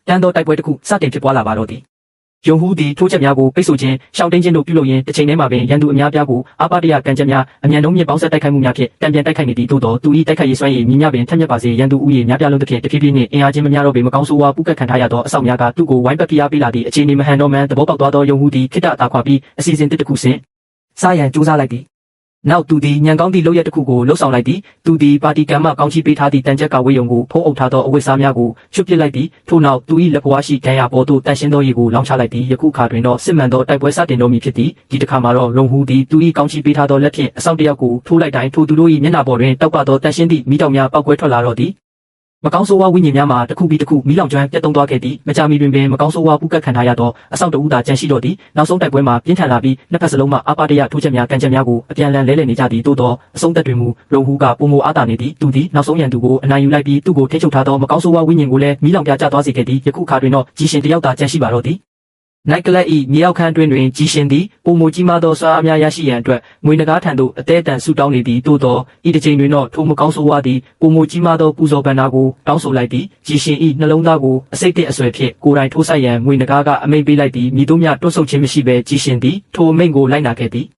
းတန်းသောတိုက်ပွဲတစ်ခုစတင်ဖြစ်ပွားလာပါတော့သည်ယုံဟူသည်ထိုးချက်များကိုပိတ်ဆို့ခြင်းရှောင်တိန်ခြင်းတို့ပြုလုပ်ရင်းတစ်ချိန်တည်းမှာပင်ရန်သူအများပြားကိုအာပါတရကံကြမ်းများအမြန်လုံးမြင့်ပေါင်းဆက်တိုက်ခိုက်မှုများဖြင့်တံပြန်တိုက်ခိုက်နေသည်သို့သောသူ၏တိုက်ခိုက်ရေးစွမ်းရည်မြင့်မြပင်ထက်မြက်ပါစေရန်သူဥယျာဉ်များပြားလုံးတစ်ဖြင့်တဖြည်းဖြည်းနှင့်အင်အားချင်းမများတော့ပေမကောင်းဆိုးဝါးပူကတ်ခံထားရသောအဆောက်များကသူ့ကိုဝိုင်းပတ်ဖိအားပေးလာသည့်အခြေအနေမဟန်တော့မှန်သဘောပေါက်သွားသောယုံဟူသည်ခိတ္တအသာခွာပြီးအစီအစဉ်တစ်ခုစဉ်စားရန်ကြိုးစားလိုက်သည်နောက်သူသည်ညံကောင်းသည့်လုပ်ရက်တစ်ခုကိုလှုပ်ဆောင်လိုက်သည်သူသည်ပါတီကံမှကောင်းချီးပေးထားသည့်တန်ချက်ကဝေယုံကိုဖုံးအုပ်ထားသောအဝတ်စားများကိုချွတ်ပစ်လိုက်သည်ထို့နောက်သူ၏လက်ပွားရှိဒဏ်ရာပေါ်သို့တန်ရှင်းသောရေကိုလောင်းချလိုက်သည်ယခုခါတွင်တော့စစ်မှန်သောတိုက်ပွဲစတင်တော်မူဖြစ်သည်ဒီတစ်ခါမှာတော့ရုံဟူသည်သူ၏ကောင်းချီးပေးထားသောလက်ဖြင့်အဆောင်တစ်ယောက်ကိုထိုးလိုက်တိုင်းထိုသူတို့၏မျက်နှာပေါ်တွင်တောက်ပသောတန်ရှင်းသည့်မိတောင်များပောက်ကွဲထွက်လာတော့သည်မကောင်းဆိုးဝါးဝိညာဉ်များမှာတစ်ခုပြီးတစ်ခုမိလောင်ကျွမ်းပြတ်သုံးသွားခဲ့သည်မကြာမီတွင်ပင်မကောင်းဆိုးဝါးပူကတ်ခံထားရသောအဆောက်တဦးသာကျန်ရှိတော့သည်နောက်ဆုံးတိုက်ပွဲမှာပြင်းထန်လာပြီးနှစ်ဖက်စလုံးမှအာပါတရထိုးချက်များကန်ချက်များကိုအပြန်အလှန်လဲလှယ်နေကြသည်သို့သောအဆုံးသက်တွင်မူရုံဟူကပုံမအားတာနေသည်သူသည်နောက်ဆုံးရန်သူကိုအနိုင်ယူလိုက်ပြီးသူ့ကိုထိချုပ်ထားသောမကောင်းဆိုးဝါးဝိညာဉ်ကိုလည်းမိလောင်ပြကျသွားစေခဲ့သည်ယခုခါတွင်တော့ကြီးရှင်တယောက်သာကျန်ရှိပါတော့သည်နိုက်ကလပ်၏မြေအောက်ခန်းတွင်ကြီးရှင်သည်ပုံမကြီးမားသောစွမ်းအားများရရှိရန်အတွက်ငွေနဂါးထံသို့အသေးအတန်ဆူတောင်းနေသည်သို့သောဤတစ်ချိန်တွင်တော့ထိုမကောင်းဆိုးဝါးသည်ပုံမကြီးမားသောပူဇော်ပန္နာကိုတောင်းဆိုလိုက်သည်ကြီးရှင်၏နှလုံးသားကိုအစိတ်တစ်အဆွဲဖြင့်ကိုယ်တိုင်ထိုးဆိုင်ရန်ငွေနဂါးကအမိန့်ပေးလိုက်သည်မိတို့များတွတ်ဆုပ်ခြင်းမရှိဘဲကြီးရှင်သည်ထိုအမိန့်ကိုလိုက်နာခဲ့သည်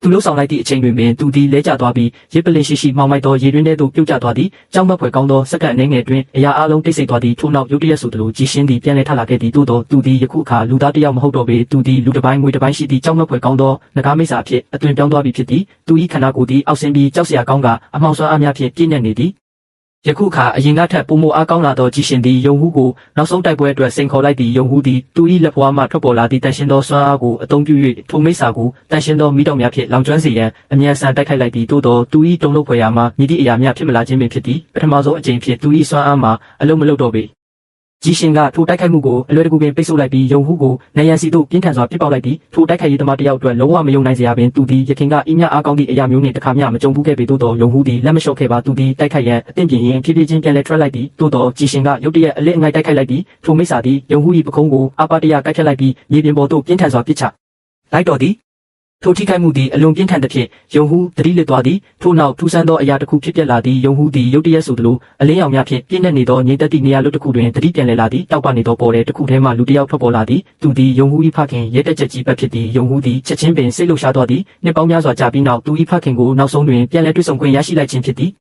သူလှုပ်ဆောင်လိုက်သည့်အချိန်တွင်ပင်သူသည်လဲကျသွားပြီးရစ်ပလင်ရှိမှောင်မိုက်သောရေတွင်းထဲသို့ပြုတ်ကျသွားသည်ကြောက်မက်ဖွယ်ကောင်းသောစက္ကန့်အနည်းငယ်တွင်အရာအလုံးတိတ်ဆိတ်သွားသည်ထို့နောက်ရုတ်တရက်ဆိုသလိုကြီးရှင်သည်ပြန်လည်ထလာခဲ့သည်သို့သောသူသည်ယခုအခါလူသားတစ်ယောက်မဟုတ်တော့ပေသူသည်လူတစ်ပိုင်းငွေတစ်ပိုင်းရှိသည့်ကြောက်မက်ဖွယ်ကောင်းသောနဂါးမိစ္ဆာအဖြစ်အသွင်ပြောင်းသွားပြီဖြစ်သည်သူ၏ခန္ဓာကိုယ်သည်အောက်ဆင်းပြီးကြောက်စရာကောင်းကအမှောင်စွမ်းအားများဖြင့်ပြည့်ညက်နေသည်ယခုခါအရင်ကထက်ပုံမအားကောင်းလာသောကြီးရှင်သည်ယုံဟူကိုနောက်ဆုံးတိုက်ပွဲအတွက်စိန်ခေါ်လိုက်သည့်ယုံဟူသည်သူ၏လက်ဖွားမှထွက်ပေါ်လာသည့်တန်ရှင်းသောစွမ်းအားကိုအသုံးပြု၍ထိုမိစ္ဆာကိုတန်ရှင်းသောမိတောင်များဖြင့်လောင်ကျွမ်းစေရန်အမြန်ဆန်တိုက်ခိုက်လိုက်သည်သို့သောသူ၏တုံ့လုပ်ဖွယ်ရာမှာမြည်သည့်အရာများဖြစ်မလာခြင်းပင်ဖြစ်သည်ပထမဆုံးအကြိမ်ဖြင့်သူ၏စွမ်းအားမှာအလုံးမလုံးတော့ပေကြီးရှင်ကထိုတိုက်ခိုက်မှုကိုအလွယ်တကူပင်ပိတ်ဆို့လိုက်ပြီးယုံဟူကိုနေရန်စီသို့ပြင်းထန်စွာပစ်ပေါက်လိုက်သည်ထိုတိုက်ခိုက်ရေးသမားတစ်ယောက်အတွက်လုံးဝမယုံနိုင်စရာပင်သူသည်ရခင်ကအင်းမြအားကောင်းသည့်အရာမျိုးနှင့်တစ်ခါမျှမကြုံဘူးခဲ့ပေသို့သောယုံဟူသည်လက်မလျှော့ခဲ့ပါသူသည်တိုက်ခိုက်ရန်အသင့်ပြင်ရင်ဖြည်းဖြည်းချင်းပြန်လည်ထွက်လိုက်သည်သို့သောကြီးရှင်ကရုတ်တရက်အလစ်အငိုက်တိုက်ခိုက်လိုက်သည်ထိုမိစ္ဆာသည်ယုံဟူ၏ပခုံးကိုအာပါတရကိုက်ဖြတ်လိုက်ပြီးမြေပြင်ပေါ်သို့ပြင်းထန်စွာပစ်ချလိုက်တော်သည်ထိုထိခိုက်မှုသည်အလွန်ပြင်းထန်သဖြင့်ယုံဟူတတိလစ်သွားသည်ထို့နောက်ထူးဆန်းသောအရာတစ်ခုဖြစ်ပျက်လာသည်ယုံဟူသည်ရုတ်တရက်ဆိုသလိုအလင်းရောင်များဖြင့်ပြည့်နှက်နေသောငြိမ်သက်သည့်နေရာလွတ်တစ်ခုတွင်တတိပြန်လည်လာသည်တောက်ပနေသောပေါ်တဲ့တစ်ခုထဲမှလူတစ်ယောက်ထွက်ပေါ်လာသည်သူသည်ယုံဟူ၏ဖခင်ရဲတက်ချက်ကြီးပဲဖြစ်သည်ယုံဟူသည်ချက်ချင်းပင်စိတ်လှုပ်ရှားသွားသည်နှစ်ပေါင်းများစွာကြာပြီးနောက်သူ၏ဖခင်ကိုနောက်ဆုံးတွင်ပြန်လည်တွေ့ဆုံခွင့်ရရှိလိုက်ခြင်းဖြစ်သည်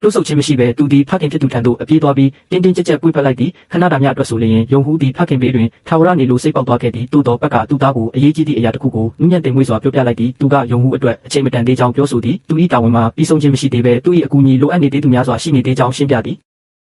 တို့ဆုပ်ချင်းမရှိပဲသူဒီဖခင်ဖြစ်သူထံသို့အပြေးသွားပြီးတင်းတင်းကြပ်ကြပ်ပွေ့ဖက်လိုက်သည်ခဏတာများအတွက်ဆိုလျင်ယုံဟူးသည်ဖခင်ဘေးတွင်ထာဝရနေလိုစိတ်ပေါက်သွားခဲ့သည်တိုးတော်ဘက်ကသူသားကိုအရေးကြီးသည့်အရာတစ်ခုကိုနူးညံ့သိမ်မွေ့စွာပြောပြလိုက်သည်သူကယုံဟူးအတွက်အချိန်မတန်သေးကြောင်းပြောဆိုသည်သူ၏တာဝန်မှာပြီးဆုံးခြင်းမရှိသေးပဲသူ၏အကူအညီလိုအပ်နေသေးသူများစွာရှိနေသေးကြောင်းရှင်းပြသည်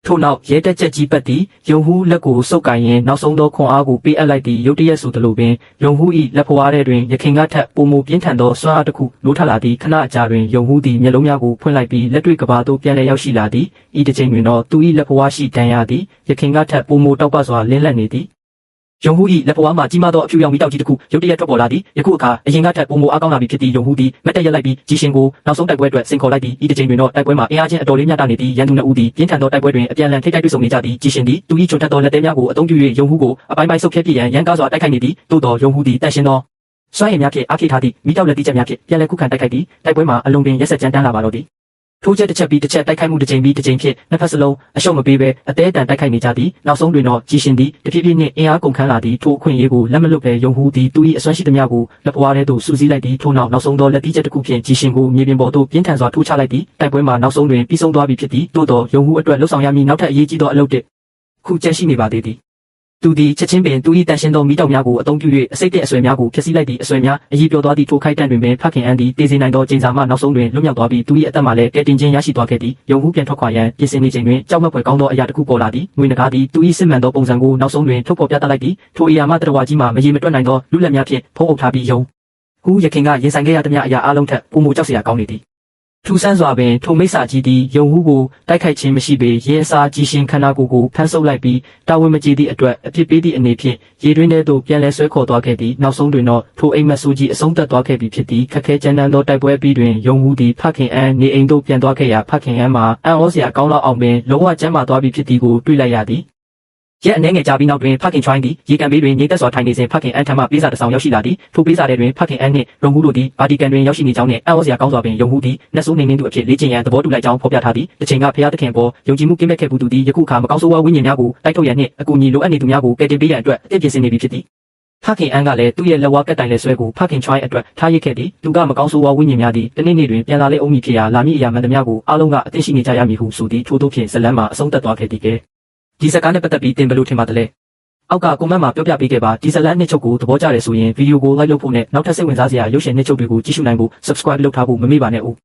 ထို့နောက်ရဲတက်ချက်ကြီးပတ်သည်ယုံဟူးလက်ကိုစုပ်ကိုင်ရင်းနောက်ဆုံးသောခွန်အားကိုပေးအပ်လိုက်သည့်ရုတ်တရက်ဆိုသလိုပင်ယုံဟူး၏လက်ဖွားထဲတွင်ရခင်ကထက်ပိုမိုပြင်းထန်သောစွမ်းအားတစ်ခုလိုထလာသည့်ခဏအကြာတွင်ယုံဟူးသည်မျက်လုံးများကိုဖွင့်လိုက်ပြီးလက်တွေကဘာသို့ပြန်လည်ရောက်ရှိလာသည်ဤတစ်ချိန်တွင်တော့သူ၏လက်ဖွားရှိတန်ရာသည်ရခင်ကထက်ပိုမိုတောက်ပစွာလင်းလက်နေသည်ယုံဟူး၏လက်ဖွားမှကြီးမားသောအဖြူရောင်မီတောက်ကြီးတစ်ခုရုတ်တရက်ထွက်ပေါ်လာသည်ယခုအခါအရင်ကထက်ပိုမိုအားကောင်းလာပြီဖြစ်သည့်ယုံဟူးသည်မတ်တက်ရက်လိုက်ပြီးကြီးရှင်ကိုနောက်ဆုံးတိုက်ပွဲအတွက်စင်ခေါ်လိုက်သည်ဤတစ်ချိန်တွင်တော့တိုက်ပွဲမှာအင်အားချင်းအတော်လေးများတာနေသည့်ရန်သူနှစ်ဦးသည်ပြင်းထန်သောတိုက်ပွဲတွင်အပြန်အလှန်ထိပ်တိုက်တွေ့ဆုံနေကြသည်ကြီးရှင်သည်သူ၏ချွန်ထက်သောလက်သေးများကိုအသုံးပြု၍ယုံဟူးကိုအပိုင်းပိုင်းဆုပ်ဖြတ်ပြရန်ရန်ကားစွာတိုက်ခိုက်နေသည်သို့တော်ယုံဟူးသည်တန်ရှင်းသောစွမ်းရည်များဖြင့်အားခေထားသည့်မိတောက်လက်တိချက်များဖြင့်ပြန်လည်ခုခံတိုက်ခိုက်သည်တိုက်ပွဲမှာအလုံးပင်ရက်ဆက်ကြမ်းတမ်းလာပါတော့သည်ထိုးချက်တစ်ချက်ပြီးတစ်ချက်တိုက်ခိုက်မှုတစ်ချိန်ပြီးတစ်ချိန်ဖြင့်နှစ်ဖက်စလုံးအရှုံးမပေးဘဲအသေးအတန်တိုက်ခိုက်နေကြသည်နောက်ဆုံးတွင်တော့ကြီးရှင်သည်တဖြည်းဖြည်းနှင့်အင်အားကုန်ခန်းလာသည်ထိုအခွင့်အရေးကိုလက်မလွတ်ပဲယုံဟူးသည်သူ၏အစွမ်းရှိသမျှကိုလက်ပွားထဲသို့စူးစီးလိုက်သည်ထို့နောက်ဆုံးသောလက်တိချက်တစ်ခုဖြင့်ကြီးရှင်ကိုမြေပြင်ပေါ်သို့ပြင်းထန်စွာထိုးချလိုက်သည်တိုက်ပွဲမှာနောက်ဆုံးတွင်ပြီးဆုံးသွားပြီဖြစ်သည်သို့တော်ယုံဟူးအတွက်လှုပ်ဆောင်ရမည့်နောက်ထပ်အရေးကြီးသောအလုပ်တစ်ခုကျန်ရှိနေပါသေးသည်သူသည်ချက်ချင်းပင်သူ၏တန်ရှင်းသောမိတောက်များကိုအသုံးပြု၍အစိတ်တဲ့အဆွဲများကိုဖျက်ဆီးလိုက်သည့်အဆွဲများအရေးပြောသွားသည့်ထိုခိုက်တန့်တွင်ပင်ဖခင်အန်သည်တေးစေနိုင်သောကျင်းစာမှနောက်ဆုံးတွင်လွတ်မြောက်သွားပြီးသူ၏အသက်မှလည်းကဲတင်ခြင်းရရှိသွားခဲ့သည်ယုံဟူးပြန်ထွက်ခွာရန်ပြင်ဆင်နေချိန်တွင်ကြောက်မက်ဖွယ်ကောင်းသောအရာတစ်ခုပေါ်လာသည်ငွေနဂါးသည်သူ၏စစ်မှန်သောပုံစံကိုနောက်ဆုံးတွင်ထုတ်ဖော်ပြသလိုက်သည်ထိုအရာမှတရဝကြီးမှမရေမတွက်နိုင်သောလူလက်များဖြင့်ဖုံးအုပ်ထားပြီးယုံဟူးရခင်ကရင်ဆိုင်ခဲ့ရသမျှအရာအလုံးထက်ပိုမိုကြောက်စရာကောင်းနေသည်ထူဆန်းစွာပင်ထိုမိစ္ဆာကြီးသည်ယုံဟူးကိုတိုက်ခိုက်ခြင်းမရှိပေရဲအစားကြီးရှင်ခန္ဓာကိုယ်ကိုဖမ်းဆုပ်လိုက်ပြီးတာဝန်မကျေသည့်အတွက်အဖြစ်ပေးသည့်အနေဖြင့်ရေတွင်းထဲသို့ပြန်လည်ဆွဲခေါ်သွားခဲ့သည်နောက်ဆုံးတွင်တော့ထိုအိမ်မက်ဆိုးကြီးအဆုံးသတ်သွားခဲ့ပြီဖြစ်သည်ခက်ခဲကြမ်းတမ်းသောတိုက်ပွဲပြီးတွင်ယုံဟူးသည်ဖခင်အန်နေအိမ်သို့ပြန်သွားခဲ့ရာဖခင်အန်မှာအံ့ဩစရာကောင်းလောက်အောင်ပင်လုံးဝကျမ်းမာသွားပြီဖြစ်သည်ကိုတွေ့လိုက်ရသည်ရက်အနေငယ်ကြာပြီးနောက်တွင်ဖခင်ချိုင်းသည်ရေကန်ဘေးတွင်ငိမ့်သက်စွာထိုင်နေစဉ်ဖခင်အန်ထံမှပေးစာတစ်စောင်ရောက်ရှိလာသည်ထိုပေးစာထဲတွင်ဖခင်အန်နှင့်ရုံဟူးတို့သည်ဗာတီကန်တွင်ရောက်ရှိနေကြောင်းနှင့်အံ့ဩစရာကောင်းစွာပင်ယုံဟူးသည်နတ်ဆိုးနေနှင်းသူအဖြစ်လေ့ကျင့်ရန်သဘောတူလိုက်ကြောင်းဖော်ပြထားသည်တစ်ချိန်ကဖျားသခင်ပေါ်ယုံကြည်မှုကင်းမဲ့ခဲ့ဘူးသူသည်ယခုအခါမကောင်းဆိုးဝါးဝိညာဉ်များကိုတိုက်ထုတ်ရန်နှင့်အကူအညီလိုအပ်နေသူများကိုကယ်တင်ပေးရန်အတွက်အသင့်ပြင်ဆင်နေပြီဖြစ်သည်ဖခင်အန်ကလည်းသူ့ရဲ့လက်ဝါးကက်တိုင်လက်ဆွဲကိုဖခင်ချိုင်းအတွက်ထားရစ်ခဲ့သည်သူကမကောင်းဆိုးဝါးဝိညာဉ်များသည်တနေ့နေ့တွင်ပြန်လာလေအုံးမီဖြစ်ရာလာမည့်အရာမှန်သမျှကိုအားလုံးကအသင့်ရှိနေကြရမည်ဟုဆိုသည်ထို့သောဖြင့်ဇလန်းမှာအဆုံးသတ်သွားခဲ့သည်ကဲဒီစကားနဲ့ပတ်သက်ပြီးသင်ဘယ်လိုထင်ပါသလဲအောက်ကကွန်မန့်မှာပြောပြပေးခဲ့ပါဒီဇလန်နှစ်ချုပ်ကိုသဘောကျတယ်ဆိုရင်ဗီဒီယိုကို like လုပ်ဖို့နဲ့နောက်ထပ်စိတ်ဝင်စားစရာရုပ်ရှင်နှစ်ချုပ်တွေကိုကြည့်ရှုနိုင်ဖို့ subscribe လုပ်ထားဖို့မမေ့ပါနဲ့ဦး